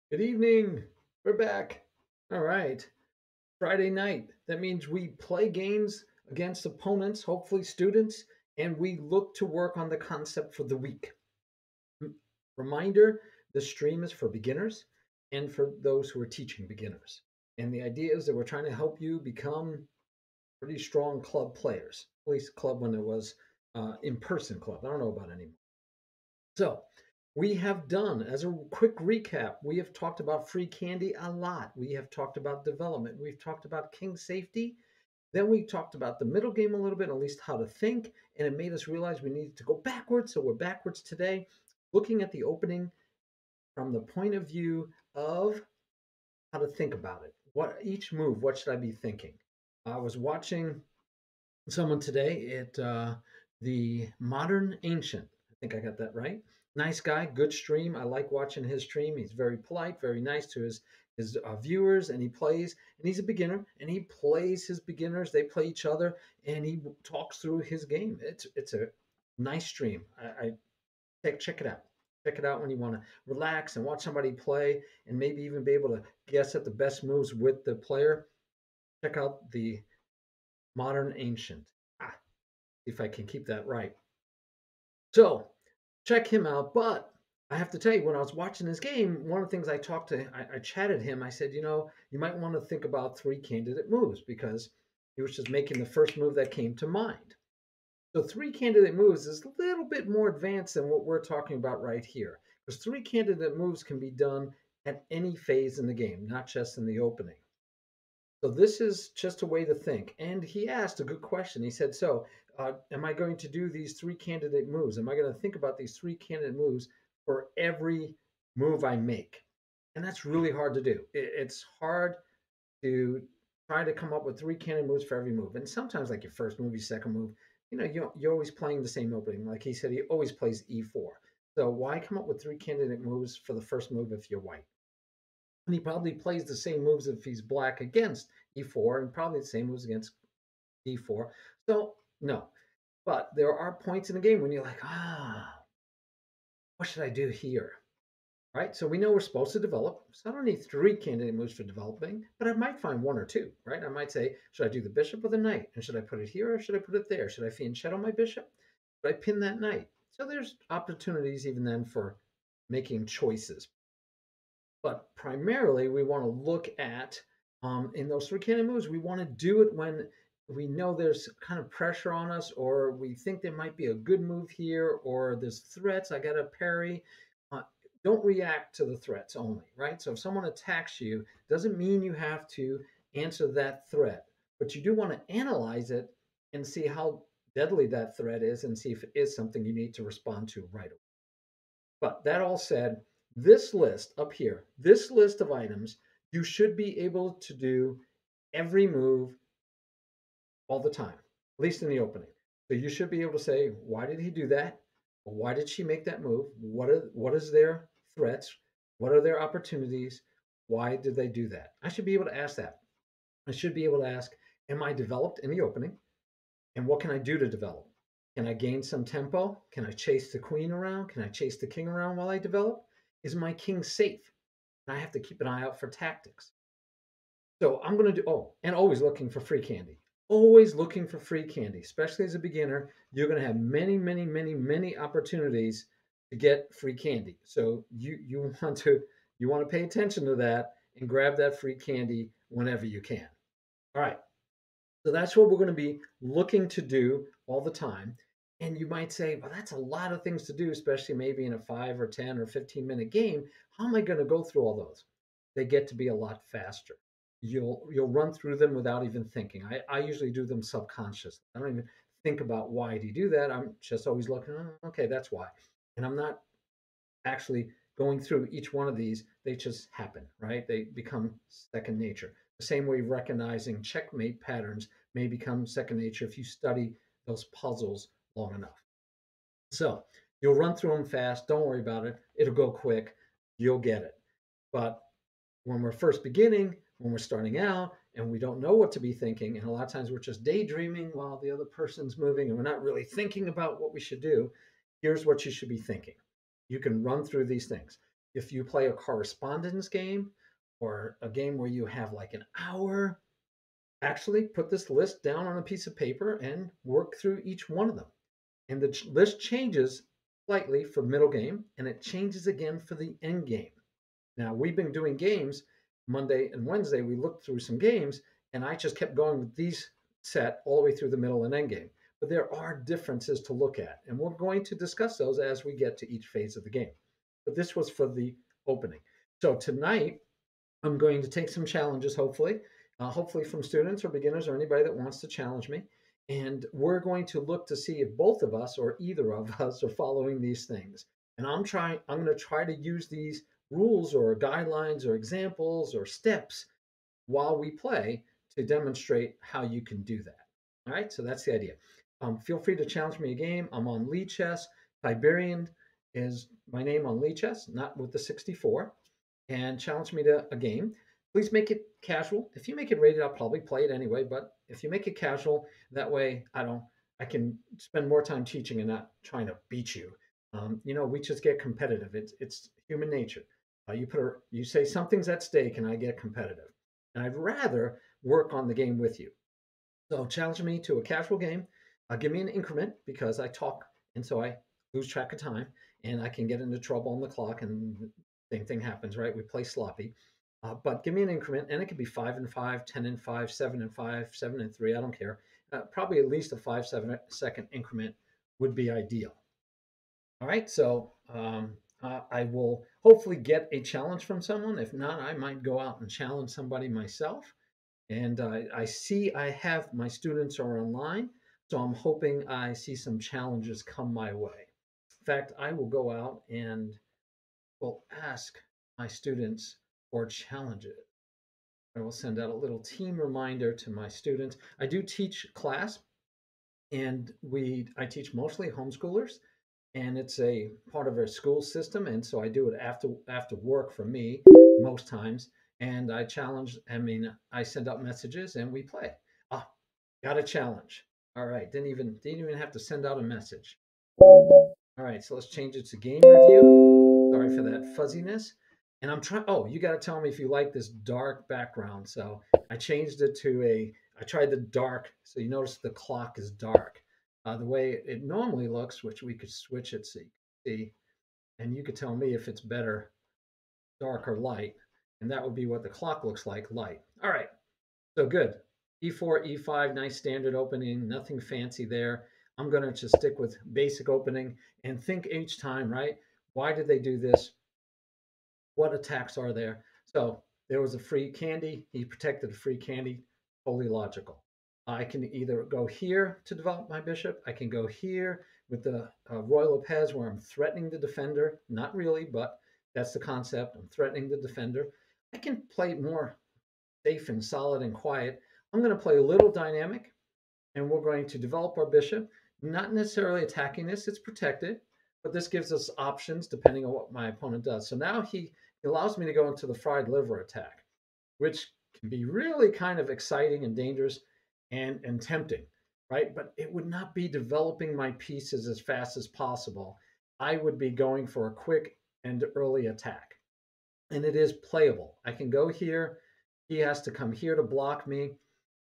Good evening. We're back. All right. Friday night. That means we play games against opponents, hopefully students, and we look to work on the concept for the week. Reminder, the stream is for beginners and for those who are teaching beginners. And the idea is that we're trying to help you become pretty strong club players, at least club when it was in-person club. I don't know about anymore. So, we have done, as a quick recap, we have talked about free candy a lot. We have talked about development. We've talked about king safety. Then we talked about the middle game a little bit, at least how to think. And it made us realize we needed to go backwards. So we're backwards today, looking at the opening from the point of view of how to think about it. What each move, what should I be thinking? I was watching someone today at the Modern Ancient. I think I got that right. Nice guy, good stream. I like watching his stream. He's very polite, very nice to his viewers, and he plays. And he's a beginner, and he plays his beginners. They play each other, and he talks through his game. It's a nice stream. I check it out. Check it out when you want to relax and watch somebody play, and maybe even be able to guess at the best moves with the player. Check out the Modern Ancient. If I can keep that right. So check him out. But I have to tell you, when I was watching this game, one of the things I chatted him. I said, you might want to think about three candidate moves because he was just making the first move that came to mind. So three candidate moves is a little bit more advanced than what we're talking about right here, because three candidate moves can be done at any phase in the game, not just in the opening. So this is just a way to think. And he asked a good question. He said, "So, am I going to do these three candidate moves? Am I going to think about these three candidate moves for every move I make?" And that's really hard to do. It's hard to try to come up with three candidate moves for every move. And sometimes, like your first move, your second move, you're always playing the same opening. Like he said, he always plays e4. So why come up with three candidate moves for the first move if you're white? And he probably plays the same moves if he's black against e4 and probably the same moves against d4. So, no. But there are points in the game when you're like, what should I do here? Right? So we know we're supposed to develop. So I don't need three candidate moves for developing, but I might find one or two, right? I might say, should I do the bishop or the knight? And should I put it here or should I put it there? Should I fianchetto my bishop? Should I pin that knight? So there's opportunities even then for making choices. But primarily, we want to look at in those three candidate moves, we want to do it when we know there's kind of pressure on us, or we think there might be a good move here, or there's threats. I got to parry. Uh, don't react to the threats only, right? So if someone attacks you, doesn't mean you have to answer that threat, but you do want to analyze it and see how deadly that threat is, and see if it is something you need to respond to right away. But that all said, this list up here, this list of items, you should be able to do every move all the time, at least in the opening. So you should be able to say, why did he do that? Why did she make that move? What is their threats? What are their opportunities? Why did they do that? I should be able to ask that. I should be able to ask, am I developed in the opening? And what can I do to develop? Can I gain some tempo? Can I chase the queen around? Can I chase the king around while I develop? Is my king safe? And I have to keep an eye out for tactics. So I'm going to do, and always looking for free candy. Always looking for free candy, especially as a beginner. You're going to have many, many, many, many opportunities to get free candy. So you want to pay attention to that and grab that free candy whenever you can. All right. So that's what we're going to be looking to do all the time. And you might say, well, that's a lot of things to do, especially maybe in a 5 or 10 or 15-minute game. How am I going to go through all those? They get to be a lot faster. You'll run through them without even thinking. I usually do them subconsciously. I don't even think about why do you do that. I'm just always looking, okay, that's why. And I'm not actually going through each one of these, they just happen, right? They become second nature. The same way recognizing checkmate patterns may become second nature if you study those puzzles long enough. So you'll run through them fast. Don't worry about it. It'll go quick. You'll get it. But when we're first beginning, when we're starting out, and we don't know what to be thinking, and a lot of times we're just daydreaming while the other person's moving, and we're not really thinking about what we should do, here's what you should be thinking. You can run through these things. if you play a correspondence game or a game where you have like an hour, actually put this list down on a piece of paper and work through each one of them. And the list changes slightly for middle game, and it changes again for the end game. Now, we've been doing games Monday and Wednesday. We looked through some games, and I just kept going with these set all the way through the middle and end game. But there are differences to look at, and we're going to discuss those as we get to each phase of the game. But this was for the opening. So tonight, I'm going to take some challenges, hopefully from students or beginners or anybody that wants to challenge me. And we're going to look to see if both of us or either of us are following these things. And I'm going to try to use these rules or guidelines or examples or steps while we play to demonstrate how you can do that. All right, so that's the idea. Feel free to challenge me a game. I'm on Lichess. Tiberian is my name on Lichess, not with the 64. And challenge me to a game. Please make it casual. If you make it rated, I'll probably play it anyway. But if you make it casual, that way I can spend more time teaching and not trying to beat you. We just get competitive. It's human nature. You say something's at stake, and I get competitive. And I'd rather work on the game with you. So challenge me to a casual game. Give me an increment because I talk, and so I lose track of time, and I can get into trouble on the clock, and same thing happens, right? We play sloppy. But give me an increment, and it could be 5 and 5, 10 and 5, 7 and 5, 7 and 3. I don't care. Probably at least a 5-7 second increment would be ideal. All right, so I will hopefully get a challenge from someone. If not, I might go out and challenge somebody myself. And I see I have my students are online, so I'm hoping I see some challenges come my way. In fact, I will go out and will ask my students for challenges. I will send out a little team reminder to my students. I do teach class, and I teach mostly homeschoolers, and it's a part of our school system, and so I do it after work for me most times. And I send out messages and we play. Ah, got a challenge. All right, didn't even have to send out a message. All right, so let's change it to game review. Sorry for that fuzziness. And I'm trying, oh, you got to tell me if you like this dark background. So I changed it I tried the dark. So you notice the clock is dark. The way it normally looks, which we could switch it, see, and you could tell me if it's better dark or light. And that would be what the clock looks like, light. All right, so good. E4, E5, nice standard opening, nothing fancy there. I'm going to just stick with basic opening and think each time, right? Why did they do this? What attacks are there? So there was a free candy. He protected a free candy. Totally logical. I can either go here to develop my bishop. I can go here with the Ruy Lopez where I'm threatening the defender. Not really, but that's the concept. I'm threatening the defender. I can play more safe and solid and quiet. I'm going to play a little dynamic, and we're going to develop our bishop, not necessarily attacking this, it's protected, but this gives us options depending on what my opponent does. So now he allows me to go into the fried liver attack, which can be really kind of exciting and dangerous and tempting, right? But it would not be developing my pieces as fast as possible. I would be going for a quick and early attack. And it is playable. I can go here. He has to come here to block me.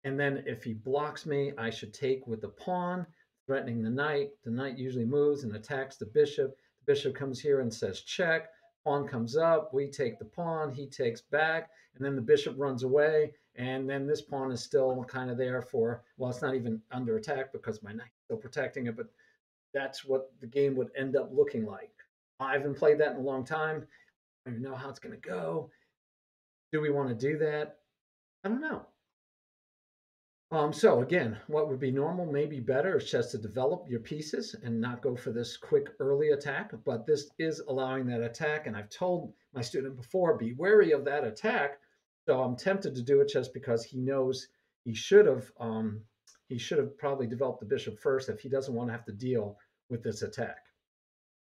And then if he blocks me, I should take with the pawn, threatening the knight. The knight usually moves and attacks the bishop. The bishop comes here and says check. Pawn comes up. We take the pawn. He takes back. And then the bishop runs away. And then this pawn is still kind of there well, it's not even under attack because my knight's still protecting it. But that's what the game would end up looking like. I haven't played that in a long time. I don't even know how it's going to go. Do we want to do that? I don't know. So again, what would be normal may be better. It's just to develop your pieces and not go for this quick early attack. But this is allowing that attack. And I've told my student before, be wary of that attack. So I'm tempted to do it just because he knows he should have probably developed the bishop first if he doesn't want to have to deal with this attack.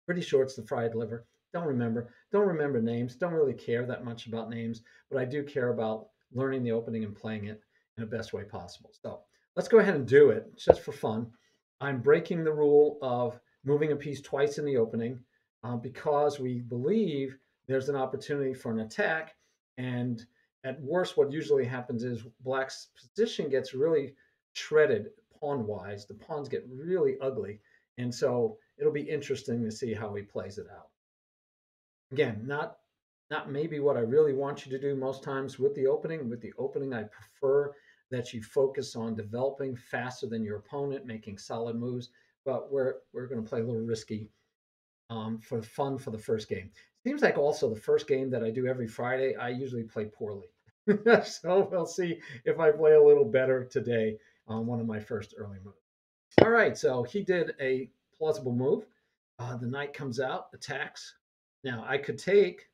Pretty sure it's the fried liver. Don't remember names. Don't really care that much about names, but I do care about learning the opening and playing it in the best way possible. So let's go ahead and do it just for fun. I'm breaking the rule of moving a piece twice in the opening because we believe there's an opportunity for an attack. And at worst, what usually happens is black's position gets really shredded pawn wise. The pawns get really ugly. And so it'll be interesting to see how he plays it out. Again, not maybe what I really want you to do most times with the opening. With the opening, I prefer that you focus on developing faster than your opponent, making solid moves. But we're going to play a little risky for fun for the first game. Seems like also the first game that I do every Friday, I usually play poorly. So we'll see if I play a little better today on one of my first early moves. All right, so he did a plausible move. The knight comes out, attacks. Now I could take,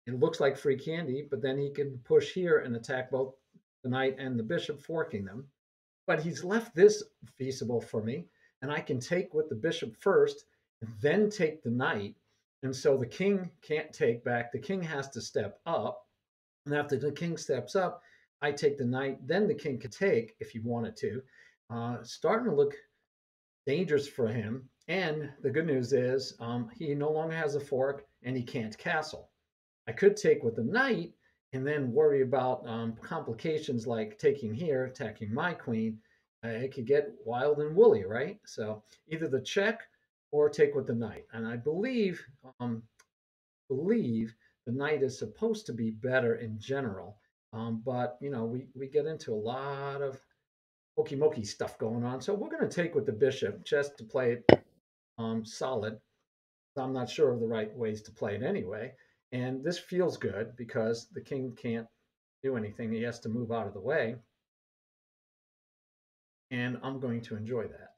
it looks like free candy, but then he can push here and attack both the knight and the bishop, forking them. But he's left this feasible for me, and I can take with the bishop first, then take the knight. And so the king can't take back. The king has to step up. And after the king steps up, I take the knight. Then the king could take if he wanted to. Starting to look dangerous for him. And the good news is he no longer has a fork and he can't castle. I could take with the knight and then worry about complications like taking here, attacking my queen. It could get wild and woolly, right? So either the check or take with the knight. And I believe the knight is supposed to be better in general. But you know, we get into a lot of hokey mokey stuff going on. So we're going to take with the bishop just to play it solid. I'm not sure of the right ways to play it anyway. And this feels good because the king can't do anything. He has to move out of the way. And I'm going to enjoy that.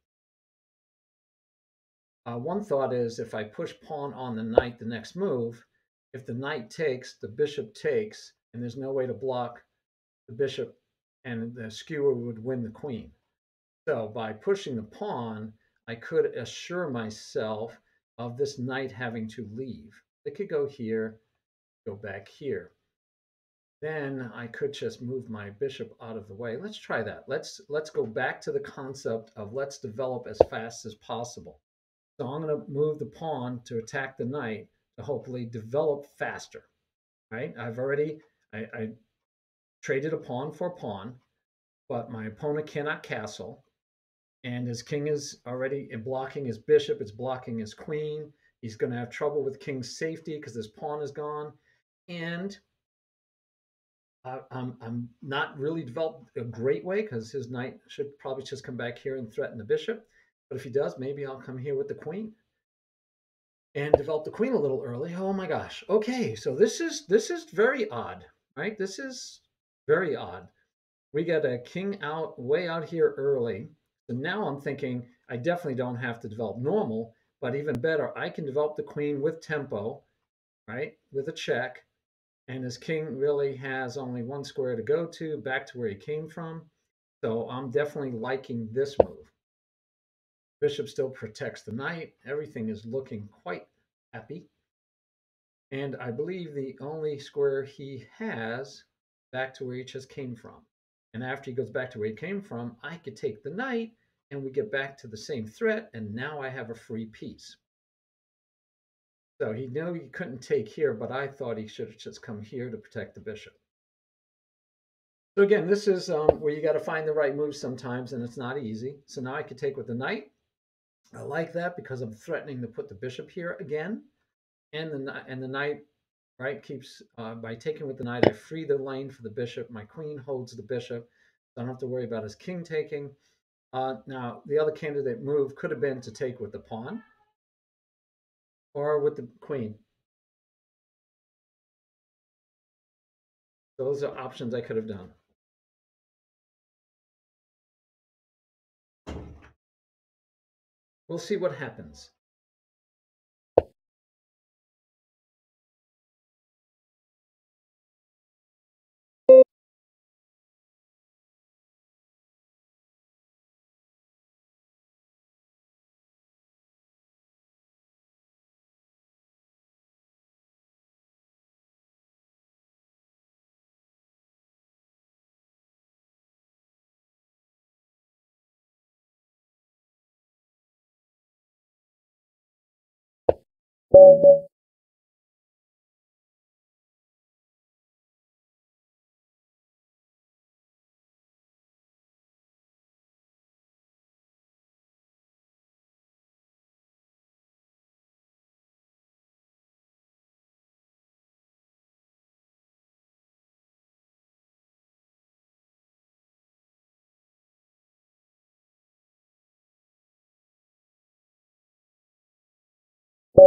One thought is if I push pawn on the knight the next move, if the knight takes, the bishop takes, and there's no way to block the bishop, and the skewer would win the queen. So by pushing the pawn, I could assure myself of this knight having to leave. It could go here, go back here. Then I could just move my bishop out of the way. Let's try that. Let's go back to the concept of let's develop as fast as possible. So I'm going to move the pawn to attack the knight to hopefully develop faster. Right? I traded a pawn for a pawn, but my opponent cannot castle. And his king is already blocking his bishop. It's blocking his queen. He's going to have trouble with king's safety because his pawn is gone. And I'm not really developed a great way because his knight should probably just come back here and threaten the bishop. But if he does, maybe I'll come here with the queen and develop the queen a little early. Oh my gosh. Okay, so this is very odd, right? This is very odd. We got a king out way out here early. So now I'm thinking I definitely don't have to develop normal, but even better, I can develop the queen with tempo, right? With a check. And his king really has only one square to go to, back to where he came from. So I'm definitely liking this move. Bishop still protects the knight. Everything is looking quite happy. And I believe the only square he has back to where he just came from. And after he goes back to where he came from, I could take the knight and we get back to the same threat. And now I have a free piece. So he knew he couldn't take here, but I thought he should have just come here to protect the bishop. So again, this is where you got to find the right move sometimes, and it's not easy. So now I could take with the knight. I like that because I'm threatening to put the bishop here again, and the knight, right, keeps by taking with the knight. I free the lane for the bishop. My queen holds the bishop, so I don't have to worry about his king taking. Now the other candidate move could have been to take with the pawn or with the queen. Those are options I could have done. We'll see what happens. I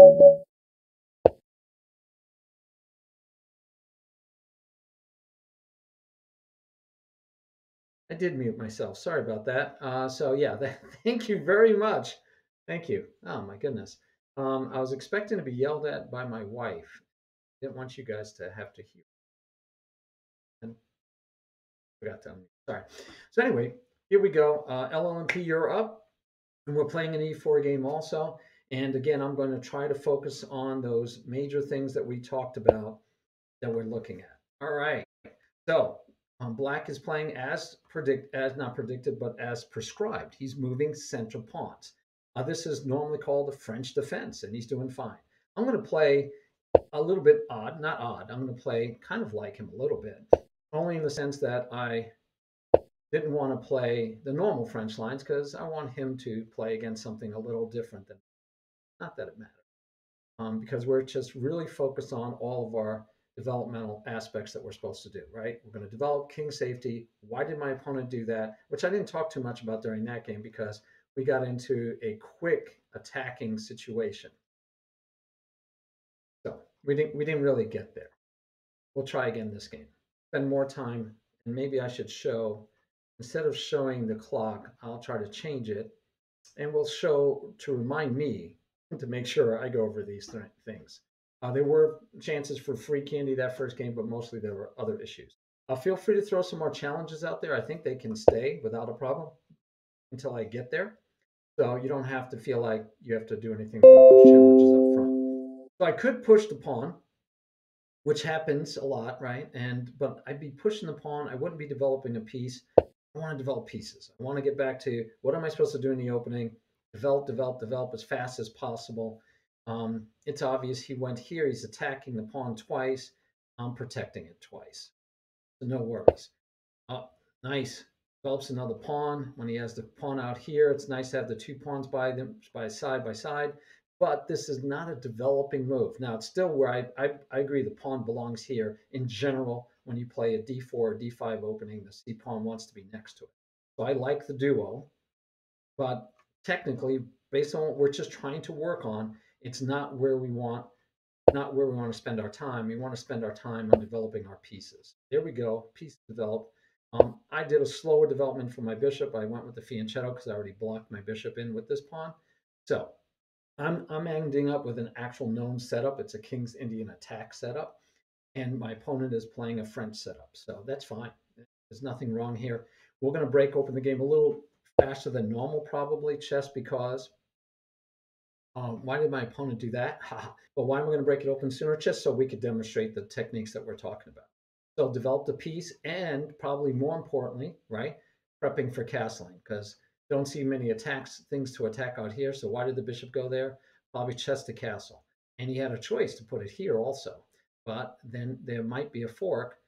did mute myself. Sorry about that. So yeah, thank you very much. Thank you. Oh my goodness. I was expecting to be yelled at by my wife. Didn't want you guys to have to hear. And forgot to unmute. Sorry. So anyway, here we go. LLMP, you're up, and we're playing an E4 game also. And again, I'm going to try to focus on those major things that we talked about that we're looking at. All right. So Black is playing as not predicted, but as prescribed. He's moving center pawns. This is normally called the French defense, and he's doing fine. I'm going to play a little bit odd, not odd. I'm going to play kind of like him a little bit, only in the sense that I didn't want to play the normal French lines because I want him to play against something a little different than. Not that it matters, because we're just really focused on all of our developmental aspects that we're supposed to do, right? We're going to develop king safety. Why did my opponent do that? Which I didn't talk too much about during that game because we got into a quick attacking situation. So we didn't really get there. We'll try again this game. Spend more time, and maybe I should show, instead of showing the clock, I'll try to change it, and we'll show to remind me to make sure I go over these things. There were chances for free candy that first game, but mostly there were other issues. Feel free to throw some more challenges out there. I think they can stay without a problem until I get there. So you don't have to feel like you have to do anything about those challenges up front. So I could push the pawn, which happens a lot, right? But I'd be pushing the pawn. I wouldn't be developing a piece. I want to develop pieces. I want to get back to what am I supposed to do in the opening? Develop as fast as possible. It's obvious he went here. He's attacking the pawn twice. I'm protecting it twice. So no worries. Oh, nice. Develops another pawn. When he has the pawn out here, it's nice to have the two pawns by side. But this is not a developing move. Now, it's still where I agree the pawn belongs here. In general, when you play a d4 or d5 opening, the c pawn wants to be next to it. So I like the duo, but technically, based on what we're just trying to work on, it's not where we want to spend our time. We want to spend our time on developing our pieces. There we go, piece developed. I did a slower development for my bishop. I went with the fianchetto because I already blocked my bishop in with this pawn. So I'm ending up with an actual known setup. It's a King's Indian attack setup, and my opponent is playing a French setup. So that's fine. There's nothing wrong here. We're going to break open the game a little faster than normal, probably, just because. Why did my opponent do that? But why am I going to break it open sooner? Just so we could demonstrate the techniques that we're talking about. So develop the piece, and probably more importantly, right, prepping for castling, because don't see many things to attack out here. So why did the bishop go there? Probably chess to castle. And he had a choice to put it here also. But then there might be a fork,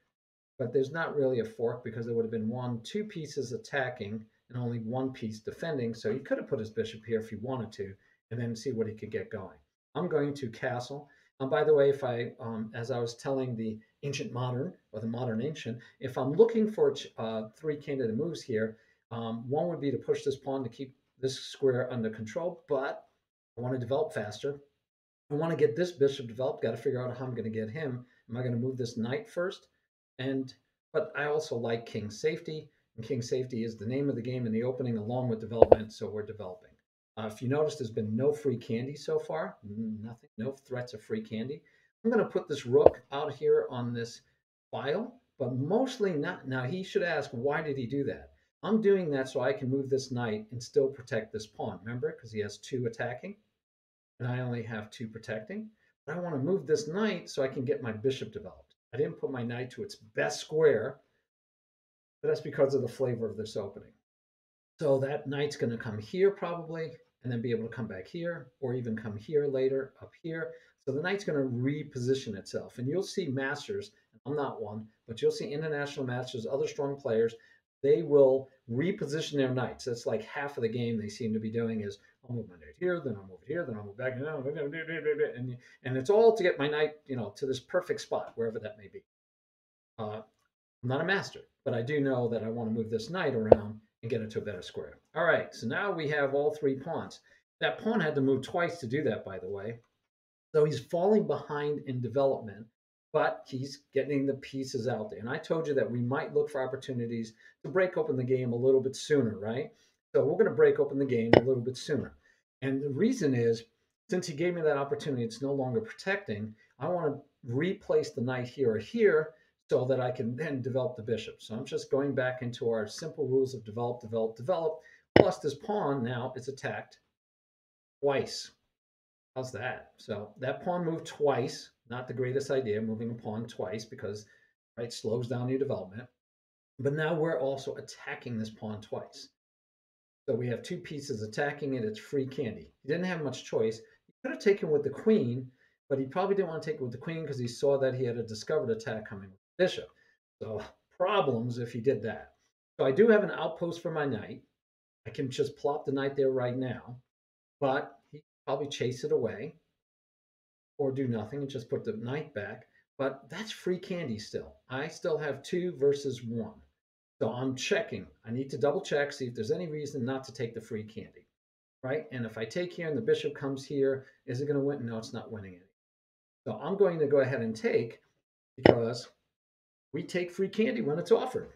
but there's not really a fork because there would have been two pieces attacking and only one piece defending. So he could have put his bishop here if he wanted to, and then see what he could get going. I'm going to castle. By the way, if I, as I was telling the ancient modern or the modern ancient, if I'm looking for three candidate moves here, one would be to push this pawn to keep this square under control, but I want to develop faster. I want to get this bishop developed. Got to figure out how I'm going to get him. Am I going to move this knight first? But I also like king safety, and king safety is the name of the game in the opening, along with development. So we're developing. If you notice, there's been no free candy so far. Nothing, no threats of free candy. I'm going to put this rook out here on this file, but mostly not. Now he should ask, why did he do that? I'm doing that so I can move this knight and still protect this pawn. Remember, because he has two attacking and I only have two protecting. But I want to move this knight so I can get my bishop developed. I didn't put my knight to its best square, but that's because of the flavor of this opening. So that knight's going to come here probably, and then be able to come back here, or even come here later, up here. So the knight's going to reposition itself. And you'll see masters, I'm not one, but you'll see international masters, other strong players, they will reposition their knights. That's like half of the game they seem to be doing is, I'll move my knight here, then I'll move it here, then I'll move back, and it's all to get my knight, to this perfect spot, wherever that may be. I'm not a master, but I do know that I want to move this knight around and get it to a better square. All right, so now we have all three pawns. That pawn had to move twice to do that, by the way. So he's falling behind in development, but he's getting the pieces out there. And I told you that we might look for opportunities to break open the game a little bit sooner, right? So we're going to break open the game a little bit sooner. And the reason is, since he gave me that opportunity, it's no longer protecting. I want to replace the knight here or here so that I can then develop the bishop. So I'm just going back into our simple rules of develop, develop, develop. Plus this pawn now is attacked twice. How's that? So that pawn moved twice. Not the greatest idea, moving a pawn twice, because right slows down your development. But now we're also attacking this pawn twice. So we have two pieces attacking it. It's free candy. He didn't have much choice. He could have taken with the queen, but he probably didn't want to take it with the queen because he saw that he had a discovered attack coming with the bishop. So problems if he did that. So I do have an outpost for my knight. I can just plop the knight there right now, but he probably chase it away or do nothing and just put the knight back. But that's free candy still. I still have 2 versus 1. So I'm checking. I need to double check, see if there's any reason not to take the free candy, right? And if I take here and the bishop comes here, is it going to win? No, it's not winning any. So I'm going to go ahead and take, because we take free candy when it's offered.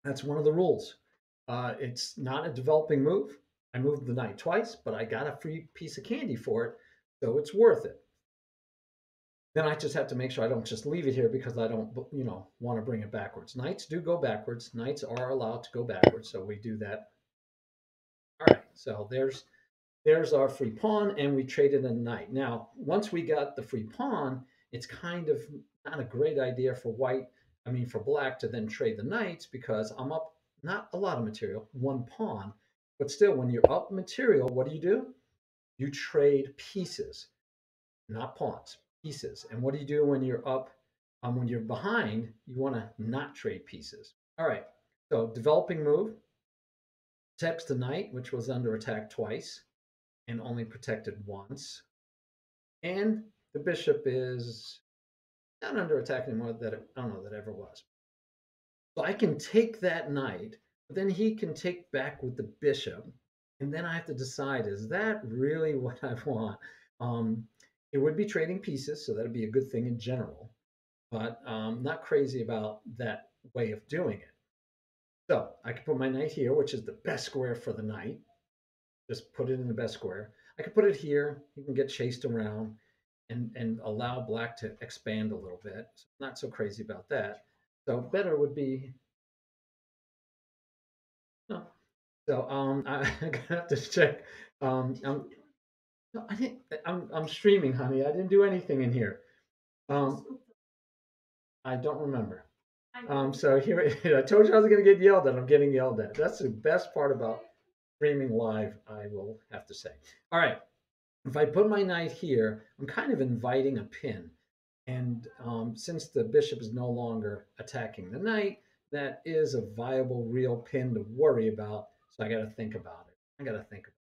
That's one of the rules. It's not a developing move. I moved the knight twice, but I got a free piece of candy for it, so it's worth it. Then I just have to make sure I don't just leave it here because I don't, want to bring it backwards. Knights do go backwards. Knights are allowed to go backwards, so we do that. All right, so there's our free pawn, and we traded a knight. Now, once we got the free pawn, it's kind of not a great idea for for black to then trade the knights, because I'm up not a lot of material, 1 pawn, but still, when you're up material, what do? You trade pieces, not pawns, pieces. And what do you do when you're up? When you're behind, you want to not trade pieces. All right. So developing move, protects the knight, which was under attack twice and only protected once. And the bishop is not under attack anymore. That I don't know that ever was. So I can take that knight, but then he can take back with the bishop, and then I have to decide: is that really what I want? Um, it would be trading pieces, so that'd be a good thing in general, but not crazy about that way of doing it. So I could put my knight here, which is the best square for the knight. Just put it in the best square. I could put it here. He can get chased around and allow black to expand a little bit. So not so crazy about that. So better would be no. So I'm gonna have to check. No, I didn't. I'm streaming, honey. I didn't do anything in here. Um, I don't remember. So here, I told you I was going to get yelled at. I'm getting yelled at. That's the best part about streaming live, I will have to say. All right. If I put my knight here, I'm kind of inviting a pin. And since the bishop is no longer attacking the knight, that is a viable, real pin to worry about. So I got to think about it. I got to think about it.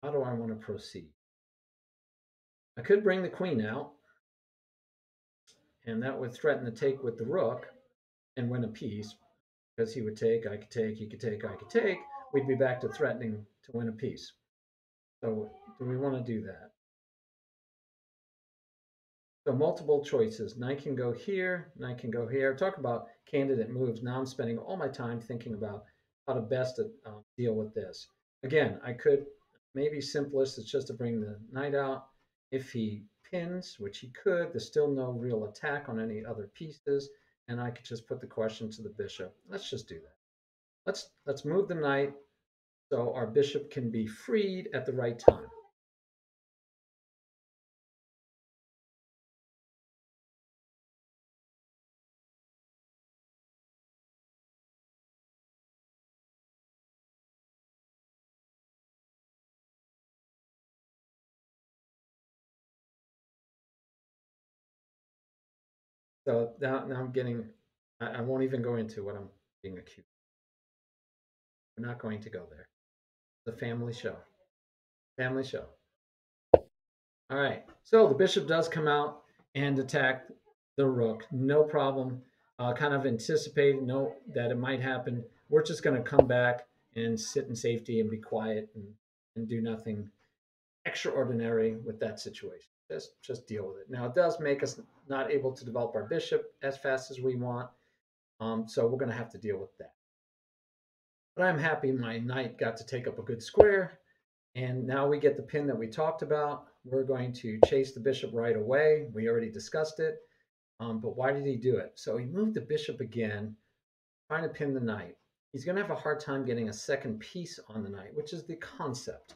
How do I want to proceed? I could bring the queen out, and that would threaten to take with the rook and win a piece, because he would take, I could take, he could take, I could take. We'd be back to threatening to win a piece. So do we want to do that? So multiple choices. Knight can go here, knight can go here. Talk about candidate moves. Now I'm spending all my time thinking about how to best deal with this. Again, I could, maybe simplest is just to bring the knight out. If he pins, which he could, there's still no real attack on any other pieces, and I could just put the question to the bishop. Let's just do that. Let's move the knight so our bishop can be freed at the right time. So now I'm getting, I won't even go into what I'm being accused. We're not going to go there. The family show. Family show. All right. So the bishop does come out and attack the rook. No problem. Kind of anticipate, know that it might happen. We're just going to come back and sit in safety and be quiet and and do nothing extraordinary with that situation. Just deal with it. Now, it does make us not able to develop our bishop as fast as we want, so we're going to have to deal with that. But I'm happy my knight got to take up a good square, and now we get the pin that we talked about. We're going to chase the bishop right away. We already discussed it, but why did he do it? So he moved the bishop again, trying to pin the knight. He's going to have a hard time getting a second piece on the knight, which is the concept.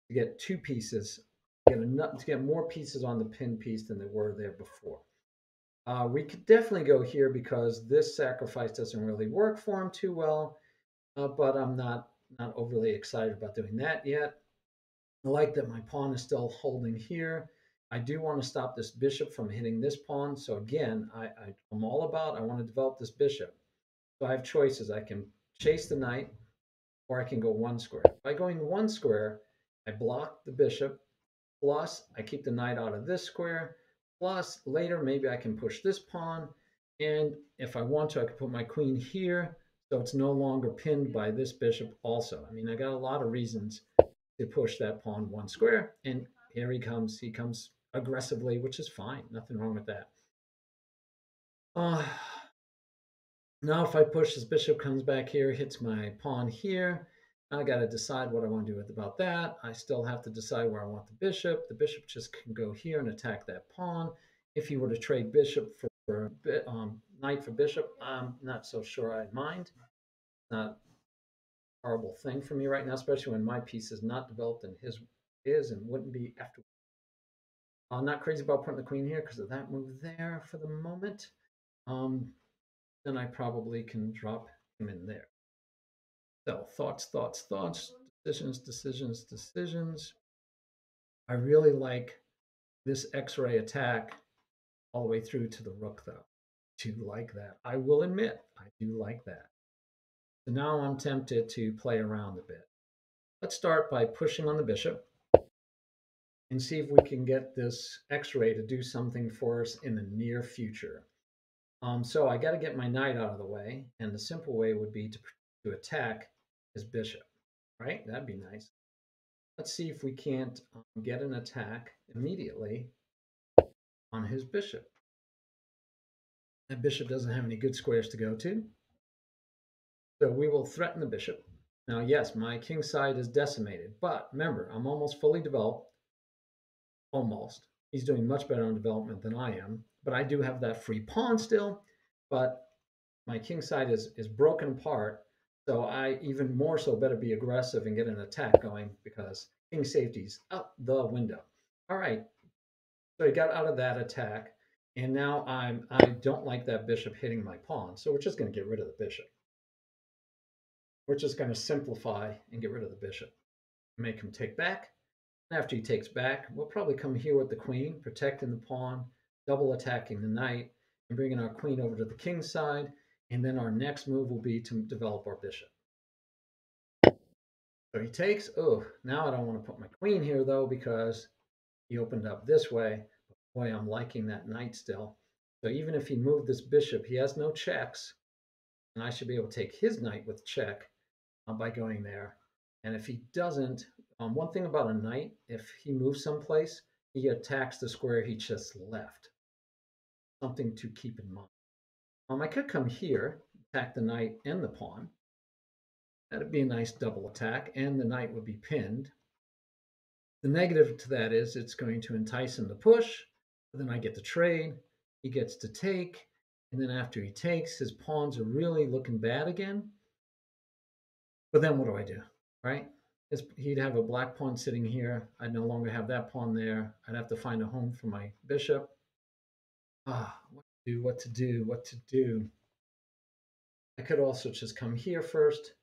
To get two pieces, to get more pieces on the pin piece than there were there before. We could definitely go here because this sacrifice doesn't really work for him too well, but I'm not overly excited about doing that yet. I like that my pawn is still holding here. I do want to stop this bishop from hitting this pawn. So again, I'm all about, I want to develop this bishop. So I have choices. I can chase the knight, or I can go one square. By going one square, I block the bishop, plus I keep the knight out of this square, plus later maybe I can push this pawn, and if I want to, I can put my queen here, so it's no longer pinned by this bishop also. I mean, I got a lot of reasons to push that pawn one square, and here he comes. He comes aggressively, which is fine. Nothing wrong with that. Now if I push, this bishop comes back here, hits my pawn here. I got to decide what I want to do about that. I still have to decide where I want the bishop. The bishop just can go here and attack that pawn. If you were to trade bishop for knight for bishop, I'm not so sure I'd mind. Not a horrible thing for me right now, especially when my piece is not developed and his is and wouldn't be after. I'm not crazy about putting the queen here because of that move there for the moment. Then I probably can drop him in there. So thoughts, decisions. I really like this X-ray attack all the way through to the rook, though. I do like that. I will admit, I do like that. So now I'm tempted to play around a bit. Let's start by pushing on the bishop and see if we can get this X-ray to do something for us in the near future. So I got to get my knight out of the way, and the simple way would be to attack his bishop, right? That'd be nice. Let's see if we can't get an attack immediately on his bishop. That bishop doesn't have any good squares to go to. So we will threaten the bishop. Now, yes, my king side is decimated, but remember, I'm almost fully developed. Almost. He's doing much better on development than I am, but I do have that free pawn still, but my king side is broken apart, so I even more so better be aggressive and get an attack going because king safety's out the window. All right, so he got out of that attack, and now I don't like that bishop hitting my pawn, so we're just going to get rid of the bishop. We're just going to simplify and get rid of the bishop. Make him take back. After he takes back, we'll probably come here with the queen, protecting the pawn, double attacking the knight, and bringing our queen over to the king's side. And then our next move will be to develop our bishop. So he takes. Oh, now I don't want to put my queen here, though, because he opened up this way. Boy, I'm liking that knight still. So even if he moved this bishop, he has no checks. And I should be able to take his knight with check by going there. And if he doesn't, one thing about a knight, if he moves someplace, he attacks the square he just left. Something to keep in mind. I could come here, attack the knight and the pawn. That'd be a nice double attack, and the knight would be pinned. The negative to that is it's going to entice him to push, but then I get to trade, he gets to take, and then after he takes, his pawns are really looking bad again. But then what do? Right? He'd have a black pawn sitting here. I'd no longer have that pawn there. I'd have to find a home for my bishop. What to do. I could also just come here first,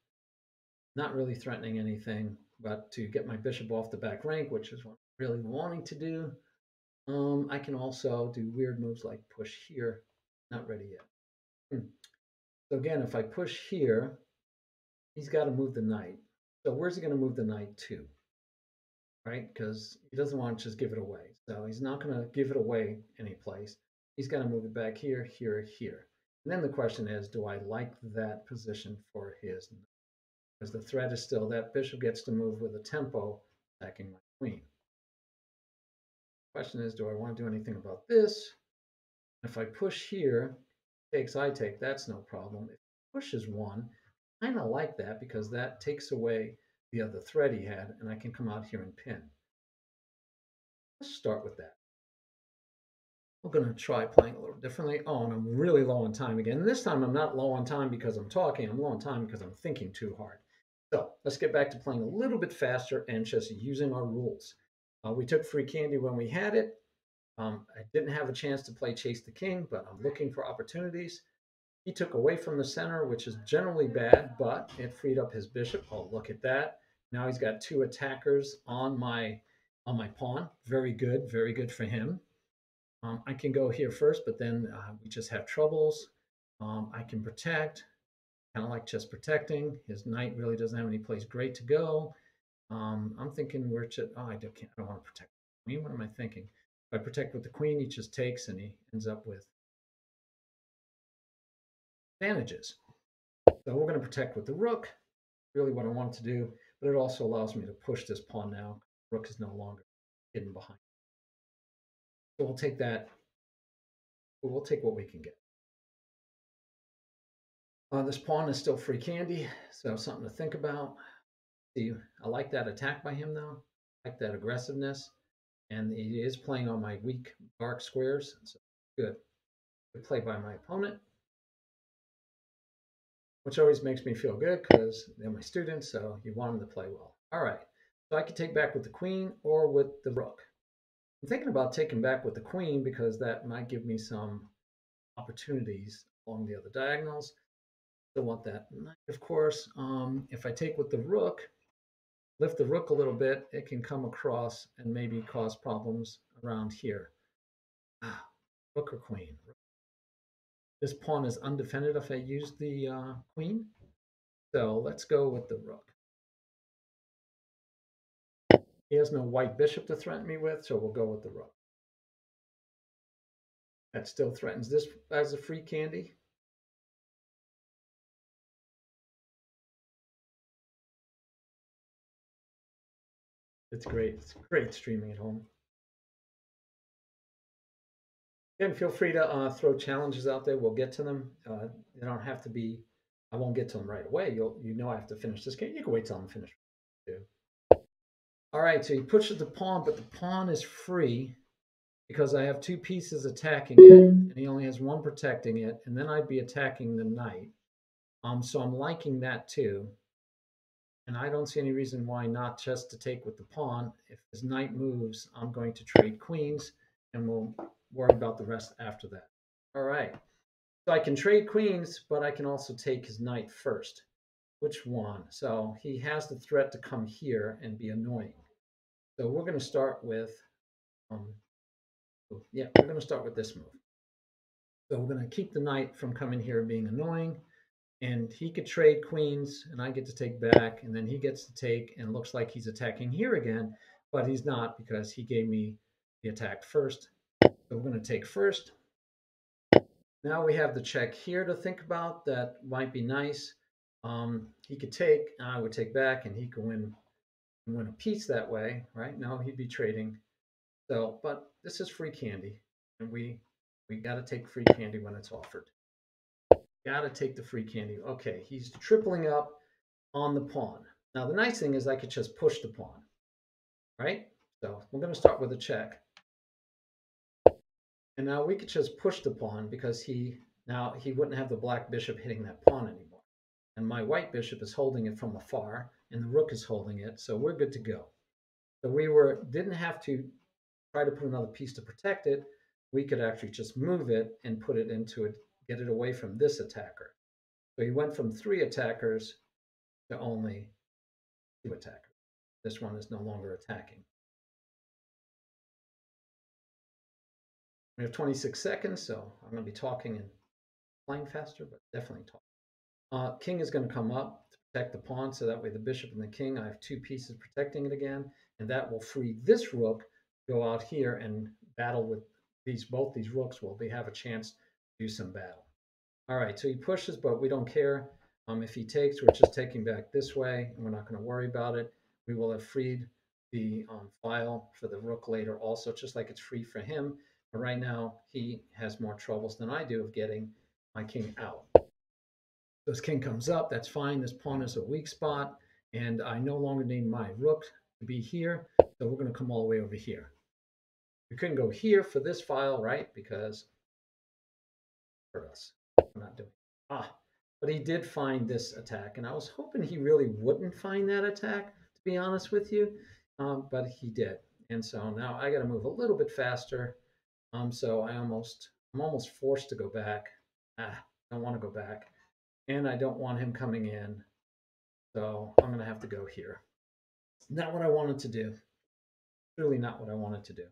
not really threatening anything, but to get my bishop off the back rank, which is what I'm really wanting to do. I can also do weird moves like push here. Not ready yet. So again, if I push here, he's got to move the knight. So where's he going to move the knight to? Right? Because he doesn't want to just give it away. So he's not going to give it away any place. He's got to move it back here, here, here. And then the question is, do I like that position for his? Because the threat is still that bishop gets to move with a tempo attacking my queen. Question is, do I want to do anything about this? If I push here, takes, I take, that's no problem. If he pushes one, I kind of like that because that takes away the other threat he had, and I can come out here and pin. Let's start with that. We're going to try playing a little differently. Oh, and I'm really low on time again. And this time I'm not low on time because I'm talking. I'm low on time because I'm thinking too hard. So let's get back to playing a little bit faster and just using our rules. We took free candy when we had it. I didn't have a chance to play Chase the King, but I'm looking for opportunities. He took away from the center, which is generally bad, but it freed up his bishop. Oh, look at that. Now he's got two attackers on my pawn. Very good for him. I can go here first, but then we just have troubles. I can protect, kind of like just protecting. His knight really doesn't have any place great to go. I'm thinking we're just, oh, I don't want to protect the queen. What am I thinking? If I protect with the queen, he just takes and he ends up with advantages. So we're going to protect with the rook, really what I want to do, but it also allows me to push this pawn now. Rook is no longer hidden behind. So we'll take that. We'll take what we can get. This pawn is still free candy, so something to think about. See, I like that attack by him though. I like that aggressiveness, and he is playing on my weak dark squares. So good. Good play by my opponent, which always makes me feel good because they're my students, so you want them to play well. All right, so I could take back with the queen or with the rook. I'm thinking about taking back with the queen because that might give me some opportunities along the other diagonals. Still want that knight, of course. If I take with the rook, lift the rook a little bit, it can come across and maybe cause problems around here. Rook or queen? This pawn is undefended if I use the queen. So let's go with the rook. He has no white bishop to threaten me with, so we'll go with the rook. That still threatens this as a free candy. It's great. It's great streaming at home. And feel free to throw challenges out there. We'll get to them. They don't have to be. I won't get to them right away. I have to finish this game. You can wait till I'm finished. Too. All right. So he pushes the pawn, but the pawn is free because I have two pieces attacking it, and he only has one protecting it, and then I'd be attacking the knight. So I'm liking that too. And I don't see any reason why not just to take with the pawn. If his knight moves, I'm going to trade queens, and we'll worry about the rest after that. All right. So I can trade queens, but I can also take his knight first. Which one? So he has the threat to come here and be annoying. So we're going to start with, we're going to start with this move. So we're going to keep the knight from coming here and being annoying. And he could trade queens, and I get to take back, and then he gets to take, and looks like he's attacking here again, but he's not because he gave me the attack first. So we're going to take first. Now we have the check here to think about. That might be nice. He could take, I would take back, and he could win a piece that way, right? No, he'd be trading. So, but this is free candy, and we got to take free candy when it's offered. Got to take the free candy. Okay, he's tripling up on the pawn. Now, the nice thing is I could just push the pawn, right? So we're going to start with a check. And now we could just push the pawn because he wouldn't have the black bishop hitting that pawn anymore. And my white bishop is holding it from afar, and the rook is holding it, so we're good to go. So we didn't have to try to put another piece to protect it. We could actually just move it and put it into it, get it away from this attacker. So he went from 3 attackers to only 2 attackers. This one is no longer attacking. We have 26 seconds, so I'm going to be talking and playing faster, but definitely talking. King is going to come up to protect the pawn, so that way the bishop and the king, I have 2 pieces protecting it again, and that will free this rook to go out here and battle with both these rooks will have a chance to do some battle. All right, so he pushes, but we don't care. If he takes, we're just taking back this way, and we're not going to worry about it. We will have freed be on file for the rook later also, just like it's free for him. But right now, he has more troubles than I do of getting my king out. So his king comes up, that's fine. This pawn is a weak spot, and I no longer need my rook to be here, so we're going to come all the way over here. We couldn't go here for this file, right? Because hurt us. We're not doing it. But he did find this attack, and I was hoping he really wouldn't find that attack, to be honest with you, but he did. And so now I got to move a little bit faster. So I'm almost forced to go back. I don't want to go back, and I don't want him coming in. So I'm going to have to go here. Not what I wanted to do. Really not what I wanted to do.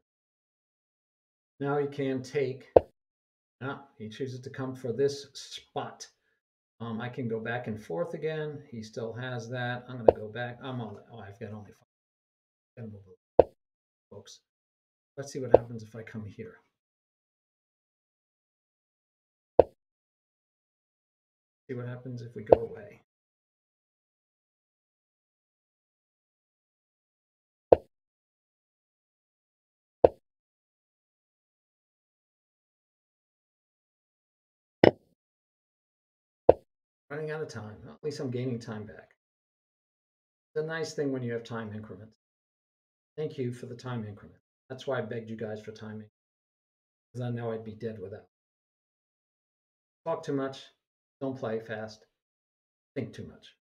Now he can take. He chooses to come for this spot. I can go back and forth again. He still has that. I'm going to go back. I'm on. Oh, I've got only 5. Gotta move it, folks. Let's see what happens if I come here. See what happens if we go away. Running out of time. Well, at least I'm gaining time back. It's a nice thing when you have time increments. Thank you for the time increment. That's why I begged you guys for timing, because I know I'd be dead without. Talk too much. Don't play fast. Think too much.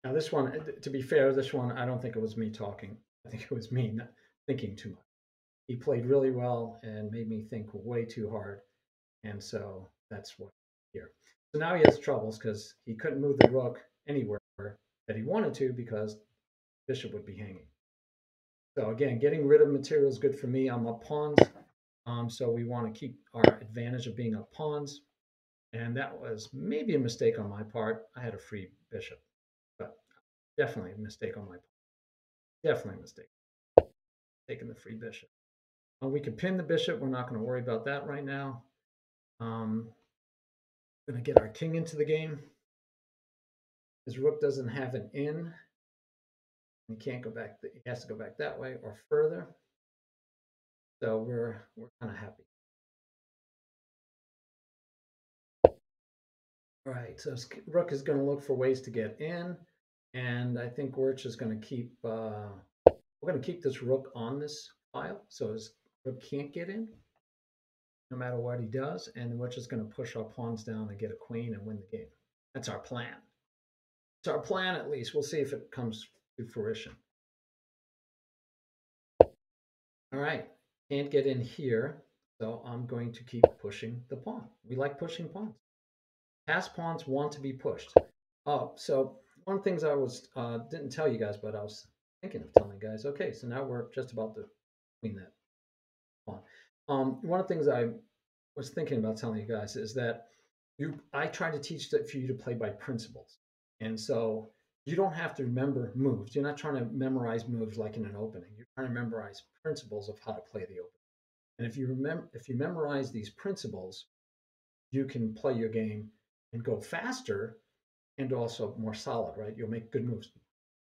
Now this one, to be fair, this one, I don't think it was me talking. I think it was me not thinking too much. He played really well and made me think way too hard. And so that's what here. So now he has troubles because he couldn't move the rook anywhere that he wanted to because bishop would be hanging. So again, getting rid of material is good for me. I'm up pawns. So we want to keep our advantage of being up pawns. And that was maybe a mistake on my part. I had a free bishop, but definitely a mistake on my part. Definitely a mistake. Taking the free bishop. We can pin the bishop. We're not going to worry about that right now. We're going to get our king into the game. His rook doesn't have an in. He can't go back. He has to go back that way or further. So we're kind of happy. All right, so rook is going to look for ways to get in, and I think we're just going to keep. We're going to keep this rook on this file, so his rook can't get in, no matter what he does, and we're just going to push our pawns down and get a queen and win the game. That's our plan. It's our plan, at least. We'll see if it comes to fruition. All right, can't get in here, so I'm going to keep pushing the pawn. We like pushing pawns. Pass pawns want to be pushed. Oh, so one of the things I was didn't tell you guys, but I was thinking of telling you guys. Okay, so now we're just about to queen that pawn. One of the things I was thinking about telling you guys is that I try to teach that for you to play by principles, and so you don't have to remember moves. You're not trying to memorize moves like in an opening. You're trying to memorize principles of how to play the opening. And if you memorize these principles, you can play your game and go faster and also more solid, right? You'll make good moves.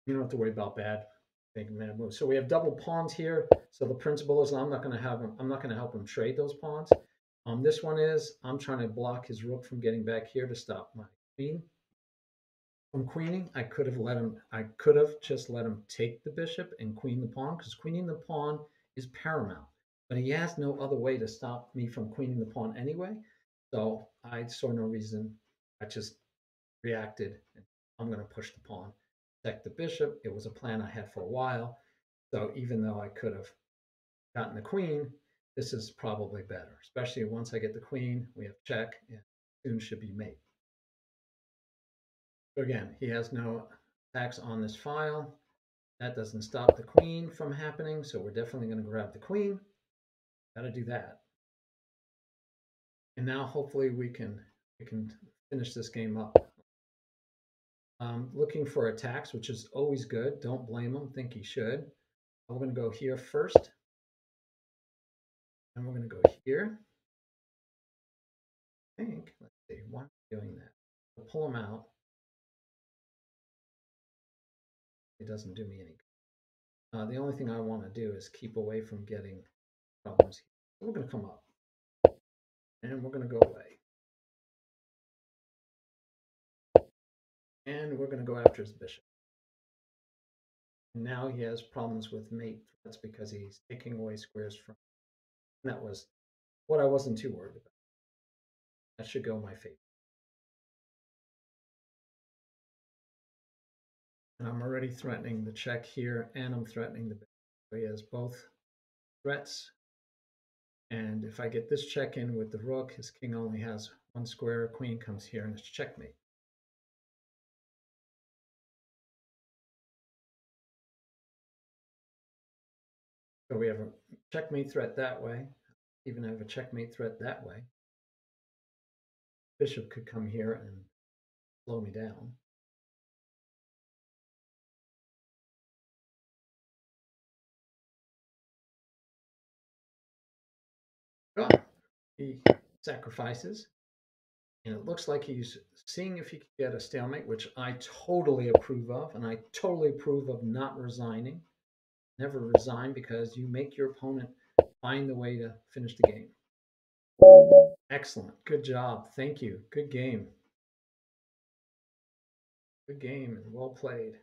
You don't have to worry about making bad moves. So we have double pawns here. So the principle is I'm not going to help him trade those pawns. This one is I'm trying to block his rook from getting back here to stop my queen from queening. I could have just let him take the bishop and queen the pawn, because queening the pawn is paramount. But he has no other way to stop me from queening the pawn anyway. So I saw no reason. I just reacted. I'm going to push the pawn, protect the bishop. It was a plan I had for a while. So even though I could have gotten the queen, this is probably better, especially once I get the queen, we have check, and soon should be mate. So again, he has no attacks on this file. That doesn't stop the queen from happening, so we're definitely going to grab the queen. Got to do that. And now hopefully we can finish this game up. Looking for attacks, which is always good. Don't blame him. Think he should. We're going to go here first. And we're going to go here. I think, let's see, why am I doing that? We'll pull him out. It doesn't do me any good. The only thing I want to do is keep away from getting problems here. So we're going to come up, and we're going to go away. And we're going to go after his bishop. And now he has problems with mate threats because he's taking away squares from. And that was what I wasn't too worried about. That should go my favor. And I'm already threatening the check here, and I'm threatening the bishop. So he has both threats. And if I get this check in with the rook, his king only has one square. Queen comes here, and it's checkmate. So we have a checkmate threat that way. Even have a checkmate threat that way. Bishop could come here and slow me down. Oh, he sacrifices. And it looks like he's seeing if he can get a stalemate, which I totally approve of. And I totally approve of not resigning. Never resign, because you make your opponent find the way to finish the game. Excellent. Good job. Thank you. Good game. Good game and well played.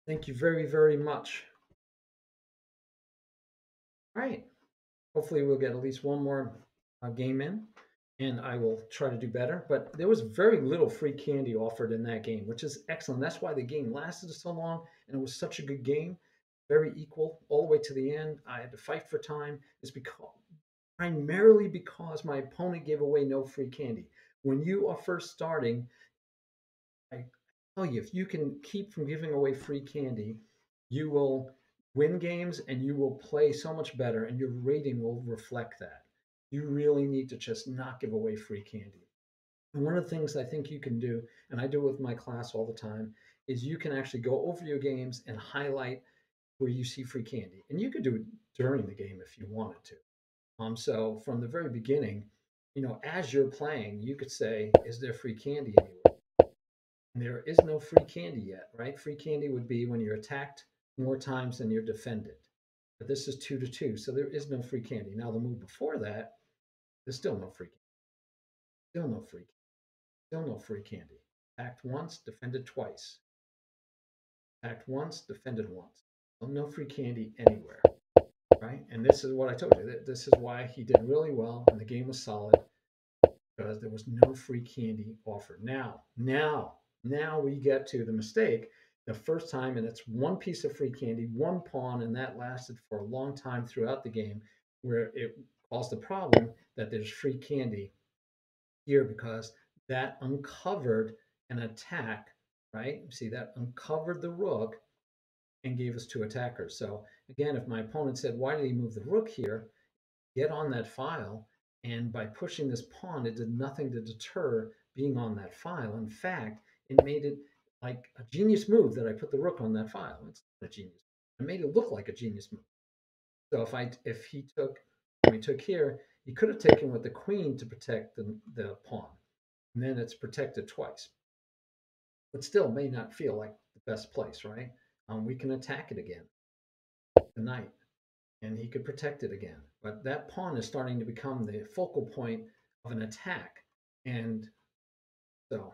Thank you very, very much. All right. Hopefully we'll get at least one more game in, and I will try to do better. But there was very little free candy offered in that game, which is excellent. That's why the game lasted so long, and it was such a good game. Very equal all the way to the end. I had to fight for time. It's primarily because my opponent gave away no free candy. When you are first starting, I tell you, if you can keep from giving away free candy, you will win games and you will play so much better, and your rating will reflect that. You really need to just not give away free candy. And one of the things I think you can do, and I do it with my class all the time, is you can actually go over your games and highlight where you see free candy. And you could do it during the game if you wanted to. So from the very beginning, as you're playing, you could say, is there free candy anywhere? And there is no free candy yet, right? Free candy would be when you're attacked more times than you're defended. But this is 2-2, so there is no free candy. Now the move before that, there's still no free candy. Still no free candy. Still no free candy. Attacked once, defended twice. Attacked once, defended once. So no free candy anywhere, right? And this is what I told you. This is why he did really well and the game was solid, because there was no free candy offered. Now we get to the mistake the first time, and it's one piece of free candy, one pawn, and that lasted for a long time throughout the game, where it caused the problem that there's free candy here because that uncovered an attack, right? See, that uncovered the rook and gave us two attackers. So again, if my opponent said, why did he move the rook here? Get on that file. And by pushing this pawn, it did nothing to deter being on that file. In fact, it made it like a genius move that I put the rook on that file. It's not a genius. It made it look like a genius move. So if he took, when he took here, he could have taken with the queen to protect the pawn. And then it's protected twice. But still may not feel like the best place, right? We can attack it again, the knight, and he could protect it again. But that pawn is starting to become the focal point of an attack. And so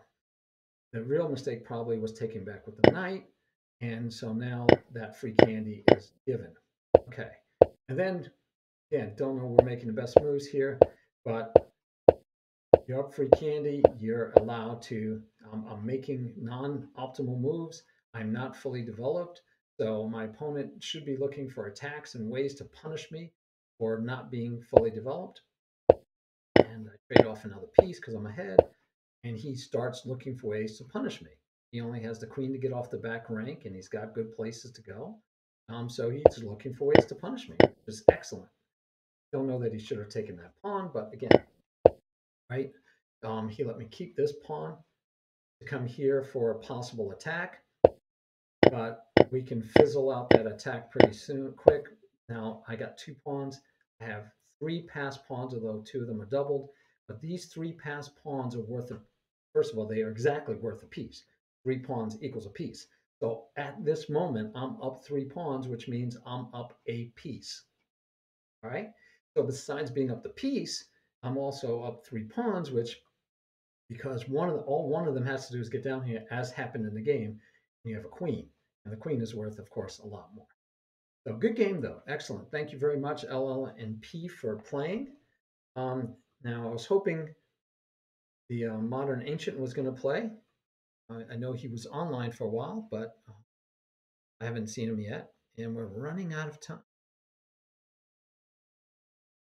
the real mistake probably was taking back with the knight. And so now that free candy is given. Okay. And then, again, don't know we're making the best moves here, but you're up free candy. You're allowed to, I'm making non-optimal moves. I'm not fully developed. So my opponent should be looking for attacks and ways to punish me for not being fully developed. And I trade off another piece because I'm ahead. And he starts looking for ways to punish me. He only has the queen to get off the back rank, and he's got good places to go. So he's looking for ways to punish me, which is excellent. Don't know that he should have taken that pawn, but again, right? He let me keep this pawn to come here for a possible attack, but we can fizzle out that attack pretty quick. Now I got two pawns. I have three passed pawns, although two of them are doubled. But these three passed pawns are worth, first of all, they are exactly worth a piece. Three pawns equals a piece. So at this moment, I'm up 3 pawns, which means I'm up a piece. All right. So besides being up the piece, I'm also up 3 pawns, which because all one of them has to do is get down here, as happened in the game. And you have a queen, and the queen is worth, of course, a lot more. So good game though, excellent. Thank you very much, LL and P, for playing. Now I was hoping the Modern Ancient was going to play. I know he was online for a while, but I haven't seen him yet, and we're running out of time.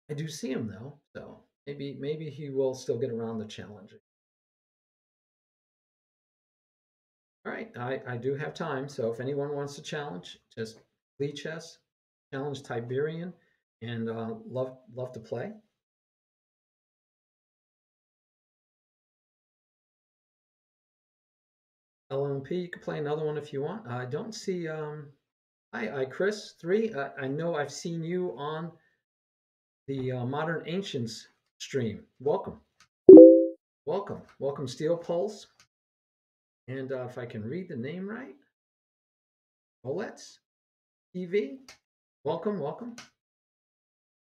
I do see him though, so maybe he will still get around the challenge. All right, I do have time, so if anyone wants to challenge, just Lichess, challenge Tiberian, and love to play. LMP, you can play another one if you want. I don't see. Hi, Chris 3. I know I've seen you on the Modern Ancients stream. Welcome, welcome, Steel Pulse. And if I can read the name right, Olet's TV. Welcome.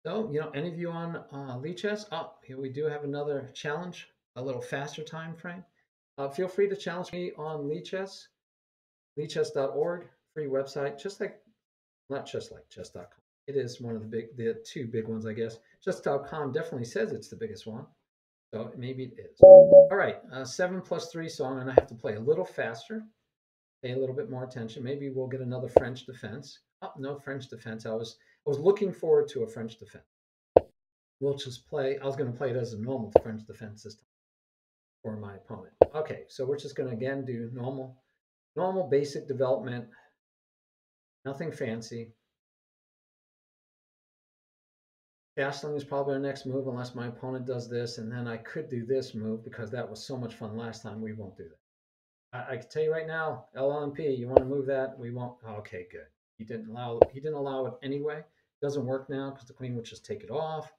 So, any of you on Lichess? Oh, here we do have another challenge, a little faster time frame. Feel free to challenge me on Lichess, lichess.org, free website, not just like chess.com. It is one of the two big ones, I guess. Chess.com definitely says it's the biggest one, so maybe it is. All right, 7+3, so I'm going to have to play a little faster, pay a little bit more attention. Maybe we'll get another French defense. Oh, no French defense. I was looking forward to a French defense. We'll just play. I was going to play it as a normal French defense this time for my opponent. Okay, so we're just going to again do normal basic development. Nothing fancy. Castling is probably our next move unless my opponent does this, and then I could do this move because that was so much fun last time. We won't do that. I can tell you right now, LLMP, you want to move that? We won't. Okay, good. He didn't allow it anyway. It doesn't work now because the queen would just take it off.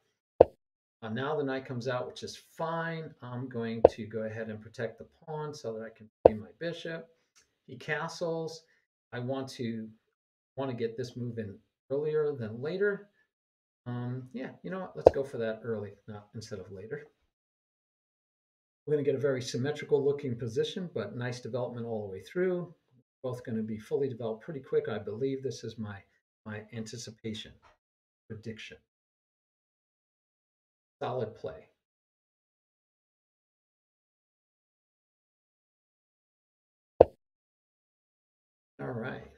Now the knight comes out, which is fine. I'm going to go ahead and protect the pawn so that I can play my bishop. He castles. I want to get this move in earlier than later. Yeah, you know what? Let's go for that early, not instead of later. We're going to get a very symmetrical looking position, but nice development all the way through. Both going to be fully developed pretty quick. I believe this is my anticipation prediction. Solid play. All right.